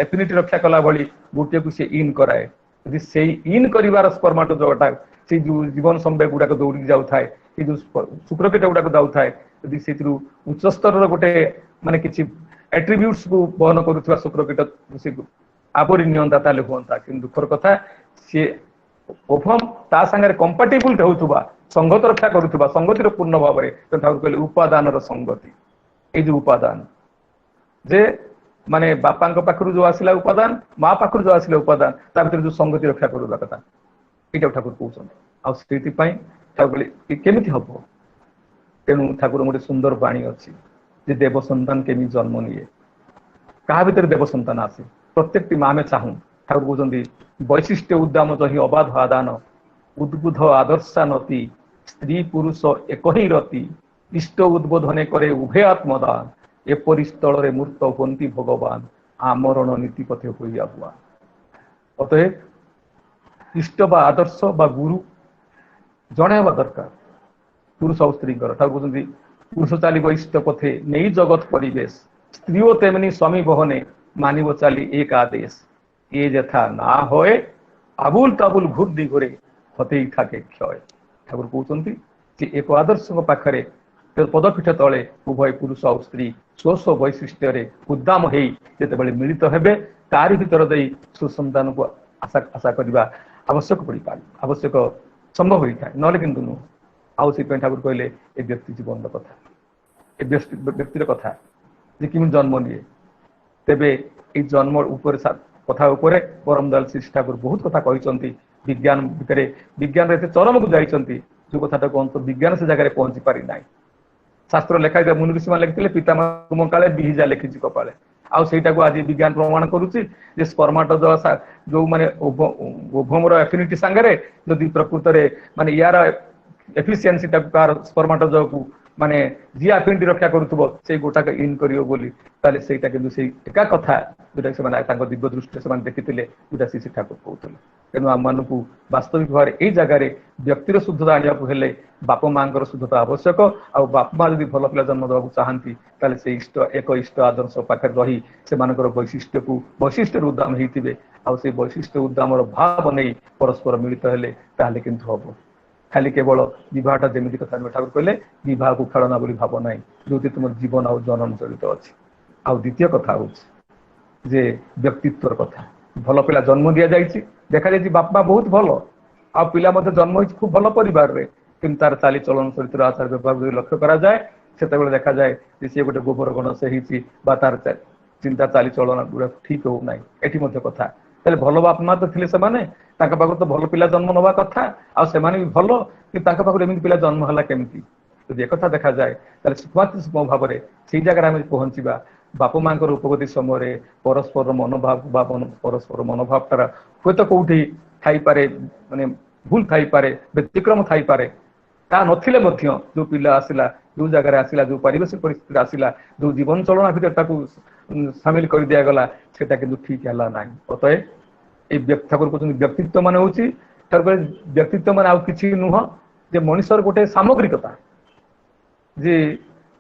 ଏଫିନିଟି ରକ୍ଷା କଲା ଭଳି ଗୋଟିଏକୁ ସେ ଇନ୍ କରାଏ। ଯଦି ସେଇ ଇନ୍ କରିବାର ସ୍ପର୍ମାଟୋଜୋଟା ସେଇ ଯୋଉ ଜୀବନ ସମ୍ବେଗ ଗୁଡାକ ଦୌଡ଼ିକି ଯାଉଥାଏ, ସେଇ ଯୋଉ ଶୁକ୍ରକୀଟ ଗୁଡାକ ଯାଉଥାଏ, ଯଦି ସେଥିରୁ ଉଚ୍ଚ ସ୍ତରର ଗୋଟେ ମାନେ କିଛି ଆଟ୍ରିବ୍ୟୁଟ୍ସ କୁ ବହନ କରୁଥିବା ଶୁକ୍ରକୀଟ ଆବରି ନିଅନ୍ତା ତାହେଲେ ହୁଅନ୍ତା। କିନ୍ତୁ ଦୁଃଖର କଥା, ସିଏ ଓଭମ ତା ସାଙ୍ଗରେ କମ୍ପାଟିବୁଲ ହେଉଥିବା, ସଂଗତ ରକ୍ଷା କରୁଥିବା, ସଂଗତିର ପୂର୍ଣ୍ଣ ଭାବରେ ଠାକୁର କହିଲେ ଉପାଦାନର ସଂଗତି। ଏଇ ଯୋଉ ଉପାଦାନ ଯେ ମାନେ ବାପାଙ୍କ ପାଖରୁ ଯୋଉ ଆସିଲା ଉପାଦାନ, ମା ପାଖରୁ ଯୋଉ ଆସିଲା ଉପାଦାନ, ତା ଭିତରେ ଯୋଉ ସଂଗତି ରକ୍ଷା କରିବା କଥା, ଏଇଟା ଠାକୁର କହୁଛନ୍ତି। ଆଉ ସେଇଥିପାଇଁ ଠାକୁର କେମିତି ହବ? ତେଣୁ ଠାକୁର ଗୋଟେ ସୁନ୍ଦର ବାଣୀ ଅଛି ଯେ ଦେବ ସନ୍ତାନ କେମିତି ଜନ୍ମ ନିଏ, କାହା ଭିତରେ ଦେବ ସନ୍ତାନ ଆସେ, ପ୍ରତ୍ୟେକଟି ମା ଆମେ ଚାହୁଁ। ଠାକୁର କହୁଛନ୍ତି ବୈଶିଷ୍ଟ୍ୟ ଉଦ୍ଦାମ ଯହି ଅବାଧ ଆଦାନ, ଉଦ୍ବୁଦ୍ଧ ଆଦର୍ଶାନତି, ସ୍ତ୍ରୀ ପୁରୁଷ ଏକ ହିଁ ରତି, ଇଷ୍ଟ ଉଦ୍ବୋଧନେ କରେ ଉଭୟ ଆତ୍ମଦାନ, ଏପରି ସ୍ଥଳରେ ମୂର୍ତ୍ତ ହୁଅନ୍ତି ଭଗବାନ, ଆମରଣ ନୀତି ପଥେ ହୋଇଆ ହୁଆ। ଅତଏବ ଇଷ୍ଟ ବା ଆଦର୍ଶ ବା ଗୁରୁ ଜଣେ ହେବା ଦରକାର ପୁରୁଷ ଆଉ ସ୍ତ୍ରୀଙ୍କର। ଠାକୁର କହୁଛନ୍ତି ପୁରୁଷ ଚାଲିବ ଇଷ୍ଟ ପଥେ ନେଇ ଜଗତ ପରିବେଶ, ସ୍ତ୍ରୀও তেমনি স্বামী বহনে মানিব চালি এক আদেশ, এ যথা না হয় আবুল তাবুল ঘুর দিগরে হতেই থাকে ক্ষয়। ঠাকুর কହୁଛନ୍ତି যে ଏକ ଆଦର୍ଶଙ୍କ ପାଖରେ ପଦପୀଠ ତଳେ ଉଭୟ ପୁରୁଷ ଆଉ ସ୍ତ୍ରୀ ସ୍ୱ ସ୍ୱ ବୈଶିଷ୍ଟ୍ୟରେ ଉଦ୍ଦାମ ହେଇ ଯେତେବେଳେ ମିଳିତ ହେବେ, ତାରି ଭିତର ଦେଇ ସୁସନ୍ତାନକୁ ଆଶା କରିବା ଆବଶ୍ୟକ ପଡ଼ିପାରେ, ଆବଶ୍ୟକ ସମ୍ଭବ ହୋଇଥାଏ, ନହେଲେ କିନ୍ତୁ ନୁହଁ। ଆଉ ସେଥିପାଇଁ ଠାକୁର କହିଲେ ଏ ବ୍ୟକ୍ତି ଜୀବନର କଥା, ଏ ବ୍ୟକ୍ତିର କଥା ଯେ କେମିତି ଜନ୍ମ ନିଏ। ତେବେ এই ଜନ୍ମ ଉପରେ କଥା ଉପରେ ପରମ ଦୟାଲ ଶ୍ରୀ ଠାକୁର ବହୁତ କଥା କହିଛନ୍ତି। ବିଜ୍ଞାନ ଭିତରେ ବିଜ୍ଞାନରେ ଏତେ ଚରମକୁ ଯାଇଛନ୍ତି ଯୋଉ କଥାଟାକୁ ଅନ୍ତ ବିଜ୍ଞାନ ସେ ଜାଗାରେ ପହଞ୍ଚି ପାରିନାହିଁ। ଶାସ୍ତ୍ର ଲେଖା ହେଇଥିବା ମୁନି ଋଷିମାନେ ଲେଖିଥିଲେ ପିତାମାତା କାଳେ ବିହିଜା ଲେଖିଛି କପାଳେ, ଆଉ ସେଇଟାକୁ ଆଜି ବିଜ୍ଞାନ ପ୍ରମାଣ କରୁଛି ଯେ ସ୍ପର୍ମାଟୋଜୋଆ ଯୋଉ ମାନେ ଓଭମର ଏଫିନିଟି ସାଙ୍ଗରେ ଯଦି ପ୍ରକୃତରେ ମାନେ ୟାର ଏଫିସିଏନ୍ସି ଟାକୁ କାହାର ସ୍ପର୍ମାଟୋଜୋଆକୁ ମାନେ ଯିଏ ଆଫିନିଟି ରକ୍ଷା କରୁଥିବ ସେଇ ଗୋଟାକ ଇନ୍ କରିବ ବୋଲି, ତାହେଲେ ସେଇଟା କିନ୍ତୁ ସେଇ ଏକା କଥା ଯୋଉଟା ସେମାନେ ତାଙ୍କ ଦିବ୍ୟ ଦୃଷ୍ଟିରେ ସେମାନେ ଦେଖିଥିଲେ, ଯୋଉଟା ଶ୍ରୀ ଠାକୁର କହୁଥିଲେ। ତେଣୁ ଆମମାନଙ୍କୁ ବାସ୍ତବିକ ଭାବରେ ଏଇ ଜାଗାରେ ବ୍ୟକ୍ତିର ଶୁଦ୍ଧତା ଆଣିବାକୁ ହେଲେ ବାପ ମାଙ୍କର ଶୁଦ୍ଧତା ଆବଶ୍ୟକ। ଆଉ ବାପା ମା ଯଦି ଭଲ ପିଲା ଜନ୍ମ ଦେବାକୁ ଚାହାନ୍ତି ତାହେଲେ ସେ ଏକ ଇଷ୍ଟ ଆଦର୍ଶ ପାଖରେ ରହି ସେମାନଙ୍କର ବୈଶିଷ୍ଟ୍ୟରୁ ଉଦ୍ଦାମ ହେଇଥିବେ, ଆଉ ସେଇ ବୈଶିଷ୍ଟ୍ୟ ଉଦ୍ଦାମର ଭାବ ନେଇ ପରସ୍ପର ମିଳିତ ହେଲେ ତାହେଲେ କିନ୍ତୁ ହବ। ଖାଲି କେବଳ ବିବାହଟା ଯେମିତି କଥା ନୁହେଁ, ଠାକୁର କହିଲେ ବିବାହକୁ ଖେଳନା ବୋଲି ଭାବ ନାହିଁ, ଯୋଉଠି ତୁମର ଜୀବନ ଆଉ ଜନନ ଜଡ଼ିତ ଅଛି। ଆଉ ଦ୍ୱିତୀୟ କଥା ହଉଛି ଯେ ବ୍ୟକ୍ତିତ୍ୱର କଥା। ଭଲ ପିଲା ଜନ୍ମ ଦିଆଯାଇଛି, ଦେଖାଯାଇଛି ବାପା ମା ବହୁତ ଭଲ, ଆଉ ପିଲା ମଧ୍ୟ ଜନ୍ମ ହେଇଛି ଖୁବ ଭଲ ପରିବାରରେ, କିନ୍ତୁ ତାର ଚାଲିଚଳନ ଚରିତ୍ର ଆଚାର ବ୍ୟବହାର ଯଦି ଲକ୍ଷ୍ୟ କରାଯାଏ ସେତେବେଳେ ଦେଖାଯାଏ ଯେ ସିଏ ଗୋଟେ ଗୋବର ଗଣ ସେ ହେଇଛି, ବା ତାର ଚିନ୍ତା ଚାଲିଚଳନ ଗୁଡା ଠିକ ହଉନାହିଁ। ଏଠି ମଧ୍ୟ କଥା ତାହେଲେ ଭଲ ବାପା ମା ତ ଥିଲେ, ସେମାନେ ତାଙ୍କ ପାଖରୁ ତ ଭଲ ପିଲା ଜନ୍ମ ନେବା କଥା, ଆଉ ସେମାନେ ବି ଭଲ, କିନ୍ତୁ ତାଙ୍କ ପାଖରୁ ଏମିତି ପିଲା ଜନ୍ମ ହେଲା କେମିତି? ଯଦି ଏକଥା ଦେଖାଯାଏ ତାହେଲେ ସୂକ୍ଷ୍ମ ଭାବରେ ସେଇ ଜାଗାରେ ଆମେ ପହଞ୍ଚିବା। ବାପା ମାଙ୍କର ଉପଗତି ସମୟରେ ପରସ୍ପର ମନୋଭାବ ବା ପରସ୍ପର ମନୋଭାବ ଟାର ହୁଏତ କୋଉଠି ଥାଇପାରେ, ମାନେ ଭୁଲ ଥାଇପାରେ, ବ୍ୟତିକ୍ରମ ଥାଇପାରେ। ତା ନଥିଲେ ମଧ୍ୟ ଯୋଉ ପିଲା ଆସିଲା, ଯୋଉ ଜାଗାରେ ଆସିଲା, ଯୋଉ ପାରିବେଶ ପରିସ୍ଥିତିରେ ଆସିଲା, ଯୋଉ ଜୀବନ ଚଳନା ଭିତରେ ତାକୁ ସାମିଲ କରି ଦିଆଗଲା, ସେଟା କିନ୍ତୁ ଠିକ ହେଲା ନାହିଁ। ଅତଏବ এই ଠାକୁର କହୁଛନ୍ତି ବ୍ୟକ୍ତିତ୍ୱ ମାନେ ହଉଛି, ଠାକୁର ବ୍ୟକ୍ତିତ୍ୱ ମାନେ ଆଉ କିଛି ନୁହଁ ଯେ ମଣିଷର ଗୋଟେ ସାମଗ୍ରିକତା, ଯେ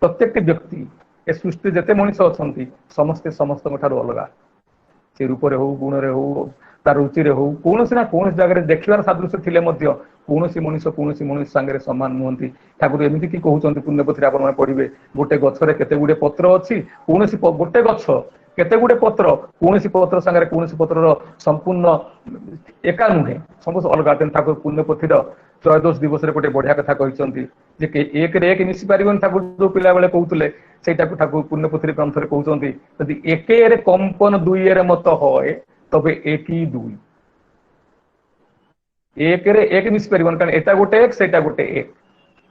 ପ୍ରତ୍ୟେକଟି ବ୍ୟକ୍ତି ଏ ସୃଷ୍ଟି ଯେତେ ମଣିଷ ଅଛନ୍ତି ସମସ୍ତେ ସମସ୍ତଙ୍କ ଠାରୁ ଅଲଗା। ସେ ରୂପରେ ହଉ, ଗୁଣରେ ହଉ, ତାର ରୁଚିରେ ହଉ, କୌଣସି ନା କୌଣସି ଜାଗାରେ ଦେଖିବାର ସାଦୃଶ୍ୟ ଥିଲେ ମଧ୍ୟ କୌଣସି ମଣିଷ ସାଙ୍ଗରେ ସମାନ ନୁହନ୍ତି। ଠାକୁର ଏମିତି କି କହୁଛନ୍ତି ପୁଣ୍ୟପତ୍ରରେ ଆପଣମାନେ ପଢିବେ, ଗୋଟେ ଗଛରେ କେତେ ଗୁଡେ ପତ୍ର ଅଛି, କୌଣସି ଗୋଟେ ଗଛ କେତେ ଗୁଡେ ପତ୍ର, କୌଣସି ପତ୍ର ସାଙ୍ଗରେ କୌଣସି ପତ୍ରର ସମ୍ପୂର୍ଣ୍ଣ ଏକା ନୁହେଁ, ସମସ୍ତେ ଅଲଗା। ତେଣୁ ଠାକୁର ପୁଣ୍ୟପୋଥିର ତ୍ରୟୋଦଶ ଦିବସରେ ଗୋଟେ ବଢିଆ କଥା କହିଛନ୍ତି ଯେ ଏକରେ ଏକ ମିଶି ପାରିବନି। ଠାକୁର ଯୋଉ ପିଲା ବେଳେ କହୁଥିଲେ ସେଇଟାକୁ ଠାକୁର ପୁଣ୍ୟପୋଥିରେ ଗ୍ରନ୍ଥରେ କହୁଛନ୍ତି, ଯଦି ଏକେରେ କମ୍ପନ ଦୁଇରେ ମତ হয় তবে একই দুই। ଏକରେ ଏକ ମିଶି ପାରିବନି, କାରଣ ଏଟା ଗୋଟେ ଏକ ସେଇଟା ଗୋଟେ ଏକ,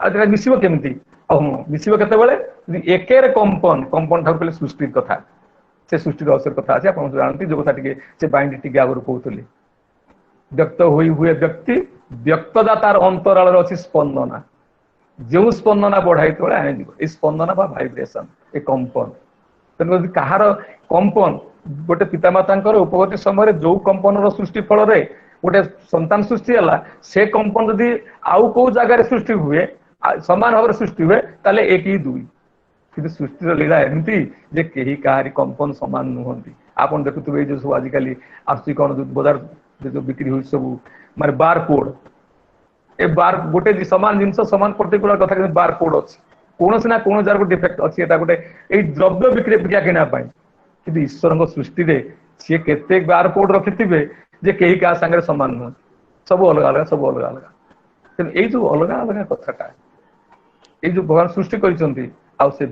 ଆଉ ସେଟା ମିଶିବ କେମିତି? ଆଉ ମିଶିବ କେତେବେଳେ? ଯଦି ଏକେରେ କମ୍ପନ ଠାରୁ କହିଲେ ସୃଷ୍ଟି କଥା, ସେ ସୃଷ୍ଟିର ଅବସର କଥା ଅଛି, ଆପଣ ଜାଣନ୍ତି ଯୋଉ କଥା ଟିକେ ସେ ବାଇଣ୍ଡି ଟିକେ ଆଗରୁ କହୁଥିଲି। ବ୍ୟକ୍ତ ହୋଇ ହୁଏ ବ୍ୟକ୍ତି, ବ୍ୟକ୍ତଦା ତାର ଅନ୍ତରାଳରେ ଅଛି ସ୍ପନ୍ଦନା, ଯେଉଁ ସ୍ପନ୍ଦନା ବଢାଇ ତଳେ ଆଣିଯିବ, ଏଇ ସ୍ପନ୍ଦନା ବା ଭାଇବ୍ରେସନ, ଏ କମ୍ପନ। ତେଣୁ ଯଦି କାହାର କମ୍ପନ, ଗୋଟେ ପିତାମାତାଙ୍କର ଉପଗତି ସମୟରେ ଯୋଉ କମ୍ପନର ସୃଷ୍ଟି ଫଳରେ ଗୋଟେ ସନ୍ତାନ ସୃଷ୍ଟି ହେଲା, ସେ କମ୍ପନ ଯଦି ଆଉ କୋଉ ଜାଗାରେ ସୃଷ୍ଟି ହୁଏ, ସମାନ ଭାବରେ ସୃଷ୍ଟି ହୁଏ, ତାହେଲେ ଏକ ଦୁଇ। କିନ୍ତୁ ସୃଷ୍ଟିର ଲୀଳା ଏମିତି ଯେ କେହି କାହାରି କମ୍ପନ ସମାନ ନୁହନ୍ତି। ଆପଣ ଦେଖୁଥିବେ ଏଇ ଯୋଉ ସବୁ ଆଜିକାଲି ଆସୁଛି କଣ ଯୋଉ ବଜାର ଯୋଉ ବିକ୍ରି ହଉଛି ସବୁ ମାନେ ବାର କୋଡ, ଏ ବାର ଗୋଟେ ସମାନ ଜିନିଷ ସମାନ ପର୍ଟିକୁଲାର କଥା, କିନ୍ତୁ ବାର କୋଡ ଅଛି, କୌଣସି ନା କୌଣସି ଯାର ଗୋଟେ ଡିଫେକ୍ଟ ଅଛି। ଏଟା ଗୋଟେ ଏଇ ଦ୍ରବ୍ୟ ବିକ୍ରିୟା କିଣିବା ପାଇଁ, କିନ୍ତୁ ଈଶ୍ୱରଙ୍କ ସୃଷ୍ଟିରେ ସିଏ କେତେ ବାର କୋଡ ରଖିଥିବେ ଯେ କେହି କାହା ସାଙ୍ଗରେ ସମାନ ନୁହନ୍ତି, ସବୁ ଅଲଗା ଅଲଗା, ସବୁ ଅଲଗା ଅଲଗା। ତେଣୁ ଏଇ ଯୋଉ ଅଲଗା ଅଲଗା କଥାଟା ଏଇ ଯୋଉ ଭଗବାନ ସୃଷ୍ଟି କରିଛନ୍ତି, ଆଉ ସେ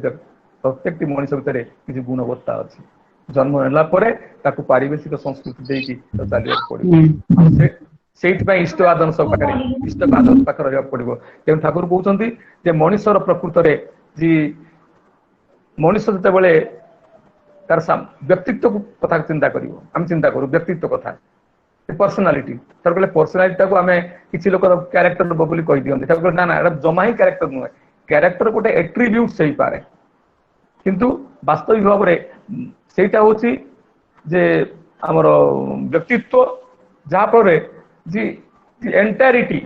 ପ୍ରତ୍ୟେକଟି ମଣିଷ ଭିତରେ କିଛି ଗୁଣବତ୍ତା ଅଛି। जन्म नेला परे ताकू पारिवेशिक संस्कृति देकी तो चलिବାକୁ पड़िबो ସେଇଥିପାଇଁ ଇଷ୍ଟ ଆଦର୍ଶ ପାଖରେ ଇଷ୍ଟ ଆଦର୍ଶ ପାଖରେ ରହିବାକୁ ପଡିବ। ତେଣୁ ଠାକୁର କହୁଛନ୍ତି ଯେ ମଣିଷର ପ୍ରକୃତରେ ଯେ ମଣିଷ ଯେତେବେଳେ ତାର ବ୍ୟକ୍ତିତ୍ୱ କଥା ଚିନ୍ତା କରିବ, ଆମେ ଚିନ୍ତା କରୁ ବ୍ୟକ୍ତିତ୍ୱ କଥା पर्सनालिटी ତାର କହିଲେ पर्सनालिटी ଆମେ କିଛି ଲୋକ କ୍ୟାରେକ୍ଟର ବୋଲି କହିଦିଅନ୍ତି। ତାକୁ କହିଲେ ନା ନା ଏଟା ଜମା ହିଁ କ୍ୟାରେକ୍ଟର ନୁହେଁ, କ୍ୟାରେକ୍ଟର ଗୋଟେ ଏଟ୍ରିବ୍ୟୁଟ୍ସ ହେଇପାରେ କିନ୍ତୁ ବାସ୍ତବିକ ଭାବରେ ସେଇଟା ହଉଛି ଯେ ଆମର ବ୍ୟକ୍ତିତ୍ୱ ଯାହା ଫଳରେ ଯେ ଏଣ୍ଟାରିଟି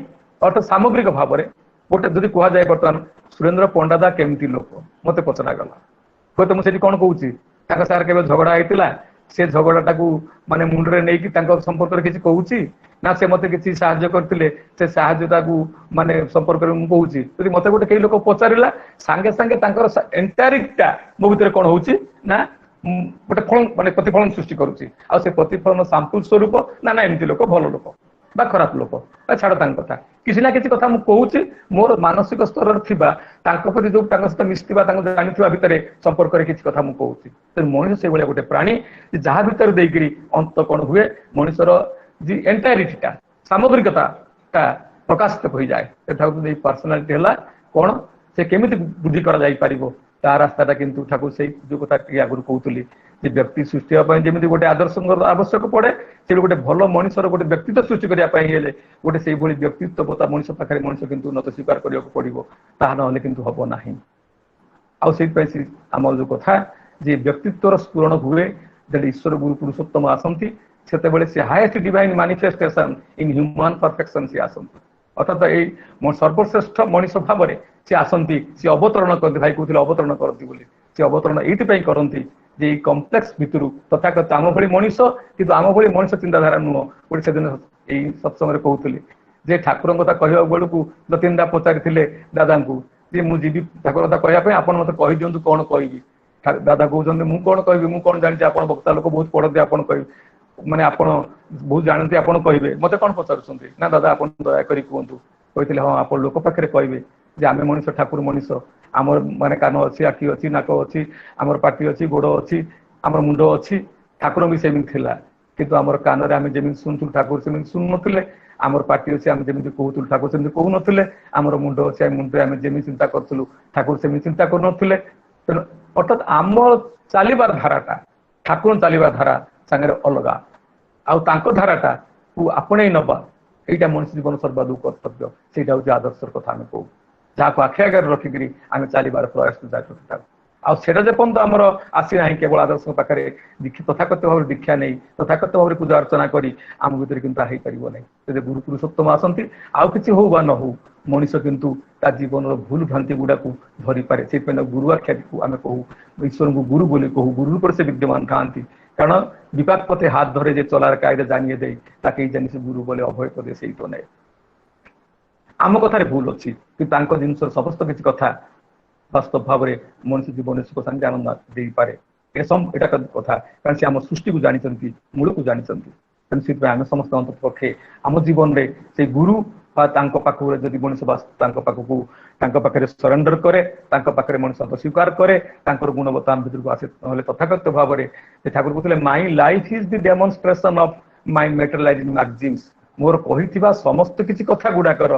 ଅର୍ଥାତ ସାମଗ୍ରିକ ଭାବରେ ଗୋଟେ ଯଦି କୁହାଯାଏ ବର୍ତ୍ତମାନ ସୁରେନ୍ଦ୍ର ପଣ୍ଡା କେମିତି ଲୋକ ମତେ ପଚରାଗଲା, ହୁଏତ ମୁଁ ସେଠି କଣ କହୁଛି ତାଙ୍କ ସାଙ୍ଗରେ କେବେ ଝଗଡା ହେଇଥିଲା, ସେ ଝଗଡାଟାକୁ ମାନେ ମୁଣ୍ଡରେ ନେଇକି ତାଙ୍କ ସମ୍ପର୍କରେ କିଛି କହୁଛି ନା ସେ ମତେ କିଛି ସାହାଯ୍ୟ କରିଥିଲେ ସେ ସାହାଯ୍ୟତାକୁ ମାନେ ସମ୍ପର୍କରେ ମୁଁ କହୁଛି। ଯଦି ମତେ ଗୋଟେ କେହି ଲୋକ ପଚାରିଲା ସାଙ୍ଗେ ସାଙ୍ଗେ ତାଙ୍କର ଏଣ୍ଟାରିଟା ମୋ ଭିତରେ କଣ ହଉଛି ନା ଗୋଟେ ଫଳ ମାନେ ପ୍ରତିଫଳନ ସୃଷ୍ଟି କରୁଛି। ଆଉ ସେ ପ୍ରତିଫଳନ ସାମ୍ପୁଲ ସ୍ୱରୂପ ନା ନା ଏମିତି ଲୋକ ଭଲ ଲୋକ ବା ଖରାପ ଲୋକ ବା ଛାଡ ତାଙ୍କ କଥା, କିଛି ନା କିଛି କଥା ମୁଁ କହୁଛି ମୋର ମାନସିକ ସ୍ତରରେ ଥିବା ତାଙ୍କ ପ୍ରତି ଯୋଉ ତାଙ୍କ ସହିତ ମିଶିଥିବା ତାଙ୍କୁ ଜାଣିଥିବା ଭିତରେ ସମ୍ପର୍କରେ କିଛି କଥା ମୁଁ କହୁଛି। ତେଣୁ ମଣିଷ ସେଇଭଳିଆ ଗୋଟେ ପ୍ରାଣୀ ଯାହା ଭିତରେ ଦେଇକିରି ଅନ୍ତ କଣ ହୁଏ ମଣିଷର ଯେ ଏଣ୍ଟାରିଟିଟା ସାମଗ୍ରିକତା ଟା ପ୍ରକାଶିତ ହୋଇଯାଏ। ସେଠାକୁ ଏଇ ପର୍ସନାଲିଟି ହେଲା କଣ ସେ କେମିତି ବୃଦ୍ଧି କରାଯାଇପାରିବ ତା ରାସ୍ତାଟା କିନ୍ତୁ ଠାକୁର ସେଇ ଯୋଉ କଥା ଟିକେ ଆଗରୁ କହୁଥିଲି ଯେ ବ୍ୟକ୍ତି ସୃଷ୍ଟି ହେବା ପାଇଁ ଯେମିତି ଗୋଟେ ଆଦର୍ଶଙ୍କର ଆବଶ୍ୟକ ପଡେ ସେଠି ଗୋଟେ ଭଲ ମଣିଷର ଗୋଟେ ବ୍ୟକ୍ତିତ୍ୱ ସୃଷ୍ଟି କରିବା ପାଇଁ ହେଲେ ଗୋଟେ ସେଇଭଳି ବ୍ୟକ୍ତିତ୍ୱ ମଣିଷ ପାଖରେ ମଣିଷ କିନ୍ତୁ ଉନ୍ନତ ସ୍ୱୀକାର କରିବାକୁ ପଡିବ, ତାହା ନହେଲେ କିନ୍ତୁ ହବ ନାହିଁ। ଆଉ ସେଇଥିପାଇଁ ଆମର ଯୋଉ କଥା ଯେ ବ୍ୟକ୍ତିତ୍ୱର ସ୍ଫୁରଣ ହୁଏ ଯେତେବେଳେ ଈଶ୍ୱର ଗୁରୁ ପୁରୁଷୋତ୍ତମ ଆସନ୍ତି ସେତେବେଳେ ସେ highest divine manifestation in human perfection ସେ ଆସନ୍ତି। ଅର୍ଥାତ ଏଇ ସର୍ବଶ୍ରେଷ୍ଠ ମଣିଷ ଭାବରେ ସେ ଆସନ୍ତି, ସେ ଅବତରଣ କରନ୍ତି। ଭାଇ କହୁଥିଲେ ଅବତରଣ କରନ୍ତି ବୋଲି, ସେ ଅବତରଣ ଏଇଥିପାଇଁ କରନ୍ତି ଯେ ଏଇ କମ୍ପ୍ଲେକ୍ସ ଭିତରୁ ତଥାଗତ ଆମ ଭଳି ମଣିଷ କିନ୍ତୁ ଆମ ଭଳି ମଣିଷ ଚିନ୍ତାଧାରା ନୁହଁ। ଗୋଟେ ସେଦିନ ଏଇ ସତ୍ସଙ୍ଗରେ କହୁଥିଲି ଯେ ଠାକୁରଙ୍କ କଥା କହିବା ବେଳକୁ ଯତୀନ୍ଦ୍ରା ପଚାରିଥିଲେ ଦାଦାଙ୍କୁ ଯେ ମୁଁ ଯିବି ଠାକୁର କଥା କହିବା ପାଇଁ, ଆପଣ ମତେ କହିଦିଅନ୍ତୁ କଣ କହିବି। ଦାଦା କହୁଛନ୍ତି ମୁଁ କଣ କହିବି, ମୁଁ କଣ ଜାଣିଛି, ଆପଣ ବକ୍ତା ଲୋକ ବହୁତ ପଢନ୍ତି, ଆପଣ କହିବେ ମାନେ ଆପଣ ବହୁତ ଜାଣନ୍ତି ଆପଣ କହିବେ, ମତେ କଣ ପଚାରୁଛନ୍ତି ନା ଦାଦା ଆପଣ ଦୟାକରି କୁହନ୍ତୁ। କହିଥିଲେ ହଁ ଆପଣ ଲୋକ ପାଖରେ କହିବେ ଯେ ଆମେ ମଣିଷ ଠାକୁର ମଣିଷ, ଆମର ମାନେ କାନ ଅଛି, ଆଖି ଅଛି, ନାକ ଅଛି, ଆମର ପାଟି ଅଛି, ଗୋଡ ଅଛି, ଆମର ମୁଣ୍ଡ ଅଛି। ଠାକୁର ବି ସେମିତି ଥିଲା କିନ୍ତୁ ଆମର କାନରେ ଆମେ ଯେମିତି ଶୁଣୁଥିଲୁ ଠାକୁର ସେମିତି ଶୁଣୁନଥିଲେ, ଆମର ପାଟି ଅଛି ଆମେ ଯେମିତି କହୁଥିଲୁ ଠାକୁର ସେମିତି କହୁନଥିଲେ, ଆମର ମୁଣ୍ଡ ଅଛି ଆମେ ମୁଣ୍ଡରେ ଆମେ ଯେମିତି ଚିନ୍ତା କରୁଥିଲୁ ଠାକୁର ସେମିତି ଚିନ୍ତା କରୁନଥିଲେ। ତେଣୁ ଅର୍ଥାତ୍ ଆମ ଚାଲିବାର ଧାରାଟା ଠାକୁର ଚାଲିବା ଧାରା ସାଙ୍ଗରେ ଅଲଗା, ଆଉ ତାଙ୍କ ଧାରାଟା କୁ ଆପଣେଇ ନବା ଏଇଟା ମଣିଷ ଜୀବନ ସର୍ବାଧିକ କର୍ତ୍ତବ୍ୟ। ସେଇଟା ହଉଛି ଆଦର୍ଶର କଥା ଆମେ କହୁ, ଯାହାକୁ ଆଖି ଆଗରେ ରଖିକିରି ଆମେ ଚାଲିବାର ପ୍ରୟାସ ଜାରି ରଖିଥାଉ। ଆଉ ସେଇଟା ଯେପର୍ଯ୍ୟନ୍ତ ଆମର ଆସିନାହିଁ କେବଳ ଆଦର୍ଶଙ୍କ ପାଖରେ ତଥାକଥିତ ଭାବରେ ଦୀକ୍ଷା ନେଇ ତଥାକଥିତ ଭାବରେ ପୂଜା ଅର୍ଚ୍ଚନା କରି ଆମ ଭିତରେ କିନ୍ତୁ ହେଇପାରିବ ନାହିଁ। ଯଦି ଗୁରୁ ପୁରୁଷୋତ୍ତମ ଆସନ୍ତି ଆଉ କିଛି ହଉ ବା ନ ହଉ ମଣିଷ କିନ୍ତୁ ତା ଜୀବନର ଭୁଲ ଭ୍ରାନ୍ତି ଗୁଡାକୁ ଧରିପାରେ। ସେଇଥିପାଇଁ ଗୁରୁ ଆଖ୍ୟାକୁ ଆମେ କହୁ, ଈଶ୍ୱରଙ୍କୁ ଗୁରୁ ବୋଲି କହୁ। ଗୁରୁ ରୂପରେ ସେ ବିଦ୍ୟମାନ ଥାନ୍ତି, କାରଣ ବିପାକ ପଥେ ହାତ ଧରେ ଯେ ଚଲାର କାয়দা ଜାଣିয়ে ଦେଇ ତାকে ଜାଣି ସେ ଗୁରୁ ବୋଲି ଅଭୟ କରି ସେଇ ତ ନାହିଁ। ଆମ କଥାରେ ଭୁଲ ଅଛି କିନ୍ତୁ ତାଙ୍କ ଜିନିଷର ସମସ୍ତ କିଛି କଥା ବାସ୍ତବ ଭାବରେ ମଣିଷ ଜୀବନରେ ସୁଖ ଶାନ୍ତି ଆନନ୍ଦ ଦେଇପାରେ। ଏଟା କଥା କାରଣ ସେ ଆମ ସୃଷ୍ଟିକୁ ଜାଣିଛନ୍ତି, ମୂଳକୁ ଜାଣିଛନ୍ତି। ତେଣୁ ସେଥିପାଇଁ ଆମେ ସମସ୍ତ ଅନ୍ତତ ପକ୍ଷେ ଆମ ଜୀବନରେ ସେଇ ଗୁରୁ ବା ତାଙ୍କ ପାଖକୁ ଯଦି ମଣିଷ ତାଙ୍କ ପାଖକୁ ତାଙ୍କ ପାଖରେ ସରେଣ୍ଡର କରେ, ତାଙ୍କ ପାଖରେ ମଣିଷ ସ୍ୱୀକାର କରେ, ତାଙ୍କର ଗୁଣବତ୍ତା ଆମ ଭିତରକୁ ଆସେ, ନହେଲେ ତଥାକଥିତ ଭାବରେ ସେ ଠାକୁର କହୁଥିଲେ my life is the demonstration of my materialising maxims. ମୋର କହିଥିବା ସମସ୍ତ କିଛି କଥା ଗୁଡାକର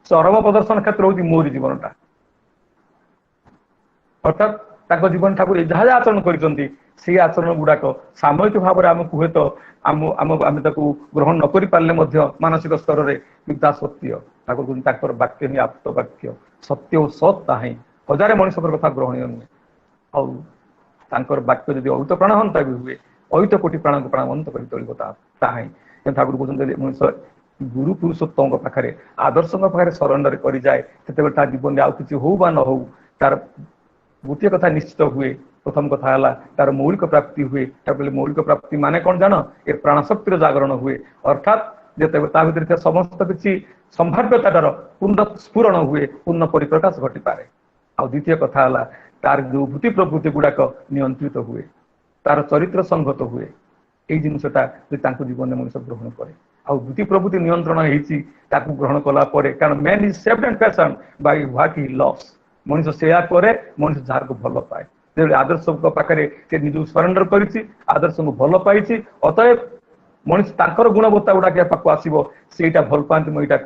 ଚରମ ପ୍ରଦର୍ଶନ କ୍ଷେତ୍ର ହଉଛି ମୋରି ଜୀବନଟା। ଅର୍ଥାତ୍ ତାଙ୍କ ଜୀବନ ଠାକୁର ଯାହା ଯାହା ଆଚରଣ କରିଛନ୍ତି ସେଇ ଆଚରଣ ଗୁଡାକ ସାମୟିକ ଭାବରେ ଆମକୁ ହୁଏତ ଆମେ ତାକୁ ଗ୍ରହଣ ନ କରିପାରିଲେ ମଧ୍ୟ ମାନସିକ ସ୍ତରରେ କିନ୍ତୁ ତା ସତ୍ୟ ଠାକୁର କହୁଛନ୍ତି ତାଙ୍କର ବାକ୍ୟ ହିଁ ଆପ୍ତ ବାକ୍ୟ, ସତ୍ୟ ଓ ସତ୍ ତାହା ହିଁ। ହଜାରେ ମଣିଷଙ୍କର କଥା ଗ୍ରହଣୀୟ ନୁହେଁ। ଆଉ ତାଙ୍କର ବାକ୍ୟ ଯଦି ଅୟୁତ ପ୍ରାଣ ହନ୍ତା ବି ହୁଏ ଅୟୁତ କୋଟି ପ୍ରାଣକୁ ପ୍ରାଣବନ୍ତ କରି ତୋଳିବ ତାହା ହିଁ। ଠାକୁର କହୁଛନ୍ତି ମଣିଷ ଗୁରୁ ପୁରୁଷୋତ୍ତମଙ୍କ ପାଖରେ ଆଦର୍ଶଙ୍କ ପାଖରେ ସରେଣ୍ଡର କରିଯାଏ ସେତେବେଳେ ତା ଜୀବନରେ ଆଉ କିଛି ହଉ ବା ନ ହଉ ତାର ଗୋଟିଏ କଥା ନିଶ୍ଚିତ ହୁଏ। ପ୍ରଥମ କଥା ହେଲା ତାର ମୌଳିକ ପ୍ରାପ୍ତି ହୁଏ। ତାପରେ ମୌଳିକ ପ୍ରାପ୍ତି ମାନେ କଣ ଜାଣ, ଏ ପ୍ରାଣ ଶକ୍ତିର ଜାଗରଣ ହୁଏ। ଅର୍ଥାତ୍ ଯେତେବେଳେ ତା ଭିତରେ ଥିବା ସମସ୍ତ କିଛି ସମ୍ଭାବ୍ୟତାର ପୂର୍ଣ୍ଣ ସ୍ଫୁରଣ ହୁଏ, ପୂର୍ଣ୍ଣ ପରିପ୍ରକାଶ ଘଟିପାରେ। ଆଉ ଦ୍ୱିତୀୟ କଥା ହେଲା ତାର ଯୋଉ ଭୂତି ପ୍ରବୃତ୍ତି ଗୁଡାକ ନିୟନ୍ତ୍ରିତ ହୁଏ, ତାର ଚରିତ୍ର ସଂଗତ ହୁଏ। ଏଇ ଜିନିଷଟା ଯଦି ତାଙ୍କ ଜୀବନରେ ମଣିଷ ଗ୍ରହଣ କରେ ଆଉ ଭୂତି ପ୍ରବୃତ୍ତି ନିୟନ୍ତ୍ରଣ ହେଇଛି ତାକୁ ଗ୍ରହଣ କଲା ପରେ, କାରଣ man is saved and fashioned by what he loves. ମଣିଷ ସେୟା କରେ, ମଣିଷ ଯାହାକୁ ଭଲ ପାଏ। ଯେଭଳି ଆଦର୍ଶଙ୍କ ପାଖରେ ସେ ନିଜକୁ ସରେଣ୍ଡର କରିଛି, ଆଦର୍ଶଙ୍କୁ ଭଲ ପାଇଛି, ଅତଏବ ମଣିଷ ତାଙ୍କର ଗୁଣବତ୍ତା ଗୁଡାକ ପାଖକୁ ଆସିବ। ସେଇଟା ଭଲ ପାଆନ୍ତି ମୁଁ ଏଇଟା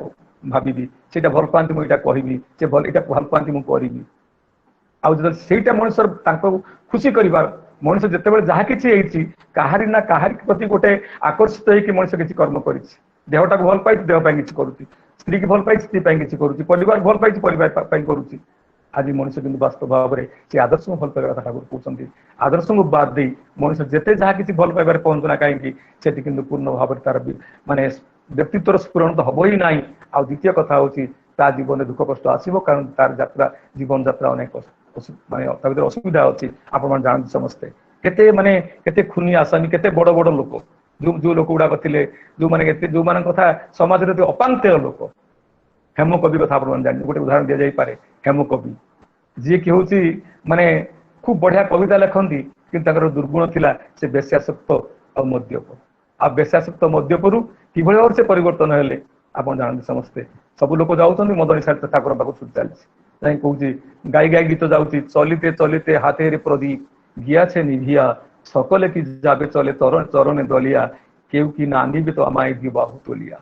ଭାବିବି, ସେଇଟା ଭଲ ପାଆନ୍ତି ମୁଁ ଏଇଟା କହିବି, ସେ ଏଇଟା ଭଲ ପାଆନ୍ତି ମୁଁ କରିବି। ଆଉ ଯେତେବେଳେ ସେଇଟା ମଣିଷର ତାଙ୍କ ଖୁସି କରିବା, ମଣିଷ ଯେତେବେଳେ ଯାହା କିଛି ହେଇଛି କାହାରି ନା କାହାରି ପ୍ରତି ଗୋଟେ ଆକର୍ଷିତ ହେଇକି ମଣିଷ କିଛି କର୍ମ କରିଛି। ଦେହଟାକୁ ଭଲ ପାଇଛି, ଦେହ ପାଇଁ କିଛି କରୁଛି, ସ୍ତ୍ରୀକି ଭଲ ପାଇଛି, ସ୍ତ୍ରୀ ପାଇଁ କିଛି କରୁଛି, ପରିବାର ଭଲ ପାଇଛି, ପରିବାର ପାଇଁ କରୁଛି। ଆଜି ମଣିଷ କିନ୍ତୁ ବାସ୍ତବ ଭାବରେ ସେ ଆଦର୍ଶକୁ ଭଲ ପାଇବା କଥା ଠାକୁର କହୁଛନ୍ତି। ଆଦର୍ଶକୁ ବାଦ ଦେଇ ମଣିଷ ଯେତେ ଯାହା କିଛି ଭଲ ପାଇବାରେ ପହଞ୍ଚୁ ନା କାହିଁକି, ସେଠି କିନ୍ତୁ ପୂର୍ଣ୍ଣ ଭାବରେ ତାର ମାନେ ବ୍ୟକ୍ତିତ୍ୱର ସ୍ଫୁରଣ ତ ହବ ହିଁ ନାହିଁ। ଆଉ ଦ୍ୱିତୀୟ କଥା ହଉଛି ତା ଜୀବନରେ ଦୁଃଖ କଷ୍ଟ ଆସିବ, କାରଣ ତାର ଯାତ୍ରା ଜୀବନ ଯାତ୍ରା ଅନେକ ମାନେ ତା ଭିତରେ ଅସୁବିଧା ଅଛି। ଆପଣମାନେ ଜାଣନ୍ତି ସମସ୍ତେ କେତେ ଖୁନି ଆସାମୀ, କେତେ ବଡ ବଡ ଲୋକ ଯୋଉ ଲୋକ ଗୁଡାକ ଥିଲେ, ଯୋଉମାନଙ୍କ କଥା ସମାଜରେ ଅପାନ୍ତୟ ଲୋକ। ହେମକବି କଥା ଆପଣମାନେ ଜାଣିଛନ୍ତି, ଗୋଟେ ଉଦାହରଣ ଦିଆଯାଇପାରେ। ହେମକବି ଯିଏକି ହଉଛି ମାନେ ଖୁବ ବଢିଆ କବିତା ଲେଖନ୍ତି, କିନ୍ତୁ ତାଙ୍କର ଦୁର୍ଗୁଣ ଥିଲା ସେ ବେଶ୍ୟାସକ୍ତ ଆଉ ମଦ୍ୟପ। ଆଉ ବେଶ୍ୟାସକ୍ତ ମଦ୍ୟପରୁ କିଭଳି ଭାବରେ ସେ ପରିବର୍ତ୍ତନ ହେଲେ ଆପଣ ଜାଣନ୍ତି ସମସ୍ତେ। ସବୁ ଲୋକ ଯାଉଛନ୍ତି ମଦ ନିଶାରେ ଠାକୁର ପାଖକୁ ଛୁଟି ଚାଲିଛି। ଯାଇ କହୁଛି ଗାଈ ଗାଈ ଗୀତ ଯାଉଛି, ଚଲିତେ ଚଲିତେ ହାତେରେ ପ୍ରଦୀପ গিয়াছে নিভিয়া সকলে কি যাবে চলে চরণে দলিয়া কেউ কি না আনিবে তো আমায় দি বাহু তলিয়া।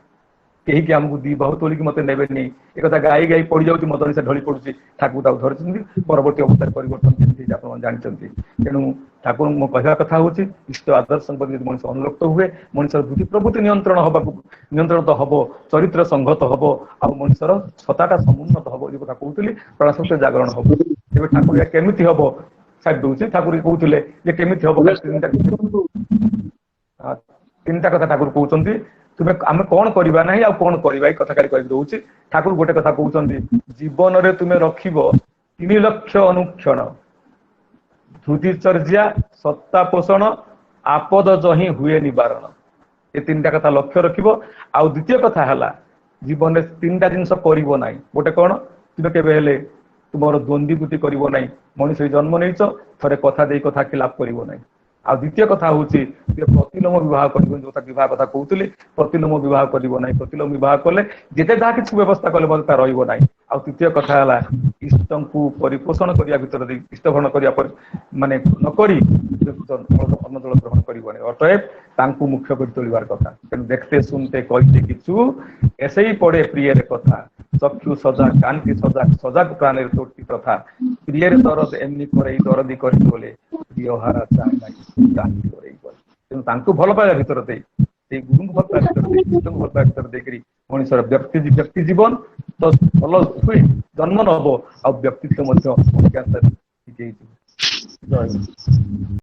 କେହି କି ଆମକୁ ଦି ବାହୁ ତୋଳିକି ମତେ ନେବେନି, ଏକଥା ଗାଈ ଗାଈ ପଡିଯାଉଛି, ମଦ ନିଶା ଢଳି ପଡୁଛି। ଠାକୁର ତାକୁ ଧରିଛନ୍ତି, ପରବର୍ତ୍ତୀ ଅବସ୍ଥାରେ ପରିବର୍ତ୍ତନ କେମିତି ଆପଣ ଜାଣିଛନ୍ତି। ତେଣୁ ଠାକୁର ମୋ କହିବା କଥା ହଉଛି ଇଷ୍ଟ ଆଦର୍ଶ ପ୍ରତି ଯଦି ମଣିଷ ଅନୁରକ୍ତ ହୁଏ, ମଣିଷର ବୁଦ୍ଧି ପ୍ରଭୃତି ନିୟନ୍ତ୍ରଣ ତ ହବ, ଚରିତ୍ର ସଂଘତ ହବ, ଆଉ ମଣିଷର ସତାଟା ସମୁନ୍ନତ ହବ। ଏ କଥା କହୁଥିଲି, ପ୍ରାଣଶକ୍ତି ଜାଗରଣ ହବ। ତେବେ ଠାକୁର କେମିତି ହବ ସାରି ଦଉଛି। ଠାକୁର କହୁଥିଲେ ଯେ କେମିତି ହବ, ତିନିଟା କଥା ଠାକୁର କହୁଛନ୍ତି। ଆମେ କଣ କରିବା ନାହିଁ ଆଉ କଣ କରିବା, ଏଇ କଥା ଖାଲି କହି ଦଉଛି। ଠାକୁର ଗୋଟେ କଥା କହୁଛନ୍ତି, ଜୀବନରେ ତୁମେ ରଖିବ 3 ଲକ୍ଷ ଅନୁକ୍ଷଣ, ଧୃତିଚର୍ଯ୍ୟା, ସତ୍ତା ପୋଷଣ, ଆପଦ ଜହିଁ ହୁଏ ନିବାରଣ। ଏ ତିନିଟା କଥା ଲକ୍ଷ୍ୟ ରଖିବ। ଆଉ ଦ୍ୱିତୀୟ କଥା ହେଲା, ଜୀବନରେ 3ଟା ଜିନିଷ କରିବ ନାହିଁ। ଗୋଟେ କଣ, ତୁମେ କେବେ ହେଲେ ତୁମର ଦ୍ୱନ୍ଦ୍ୱୀ ବୃତ୍ତି କରିବ ନାହିଁ। ମଣିଷ ଜନ୍ମ ନେଇଛ, ଥରେ କଥା ଦେଇ କଥା ଖିଲାପ କରିବ ନାହିଁ। ଆଉ ଦ୍ୱିତୀୟ କଥା ହଉଛି ପ୍ରତିଲୋମ ବିବାହ କରିବ, ଯୋଉଟା ବିବାହ କଥା କହୁଥିଲି, ପ୍ରତିଲୋମ ବିବାହ କରିବ ନାହିଁ। ପ୍ରତିଲୋମ ବିବାହ କଲେ ଯେତେ ଯାହା କିଛି ବ୍ୟବସ୍ଥା କଲେ ମଧ୍ୟ ତା ରହିବ ନାହିଁ। ଆଉ ତୃତୀୟ କଥା ହେଲା, ଇଷ୍ଟଙ୍କୁ ପରିପୋଷଣ କରିବା ଭିତରେ ଦେଇ ଇଷ୍ଟ ଭରଣ କରିବା ମାନେ ନକରି ଅନ୍ନ ଜଳ ଗ୍ରହଣ କରିବନି। ଅତଏବ ତାଙ୍କୁ ମୁଖ୍ୟ କରି ତୋଳିବାର କଥା। ତେଣୁ ଦେଖତେ ଶୁଣତେ କହିତେ কিছু এসেই পড়ে প্রিয়ের কথা, চক্ষু সজাগ কানটি সজাগ সজাগ প্রাণের তোটি প্রথা, প্রিয়ের দরদ এমনি করে দরদি করে বলে প্রিয়হারা চায় না কান্তি করে বলে। ତେଣୁ ତାଙ୍କୁ ଭଲ ପାଇବା ଭିତରେ ଦେଇ, ସେଇ ଗୁରୁଙ୍କୁ ଭଲ ପାଇବା ଭିତରେ ଦେଇ, କୃଷ୍ଣଙ୍କୁ ଭଲ ପାଇବା ଭିତରେ ଦେଇକରି ମଣିଷର ବ୍ୟକ୍ତି ଜୀବନ ତ ଭଲ ହୁଏ, ଜନ୍ମ ନ ହବ, ଆଉ ବ୍ୟକ୍ତିତ୍ୱ ମଧ୍ୟ ଅଜ୍ଞାତ ହେଇଯିବ। ଜୟ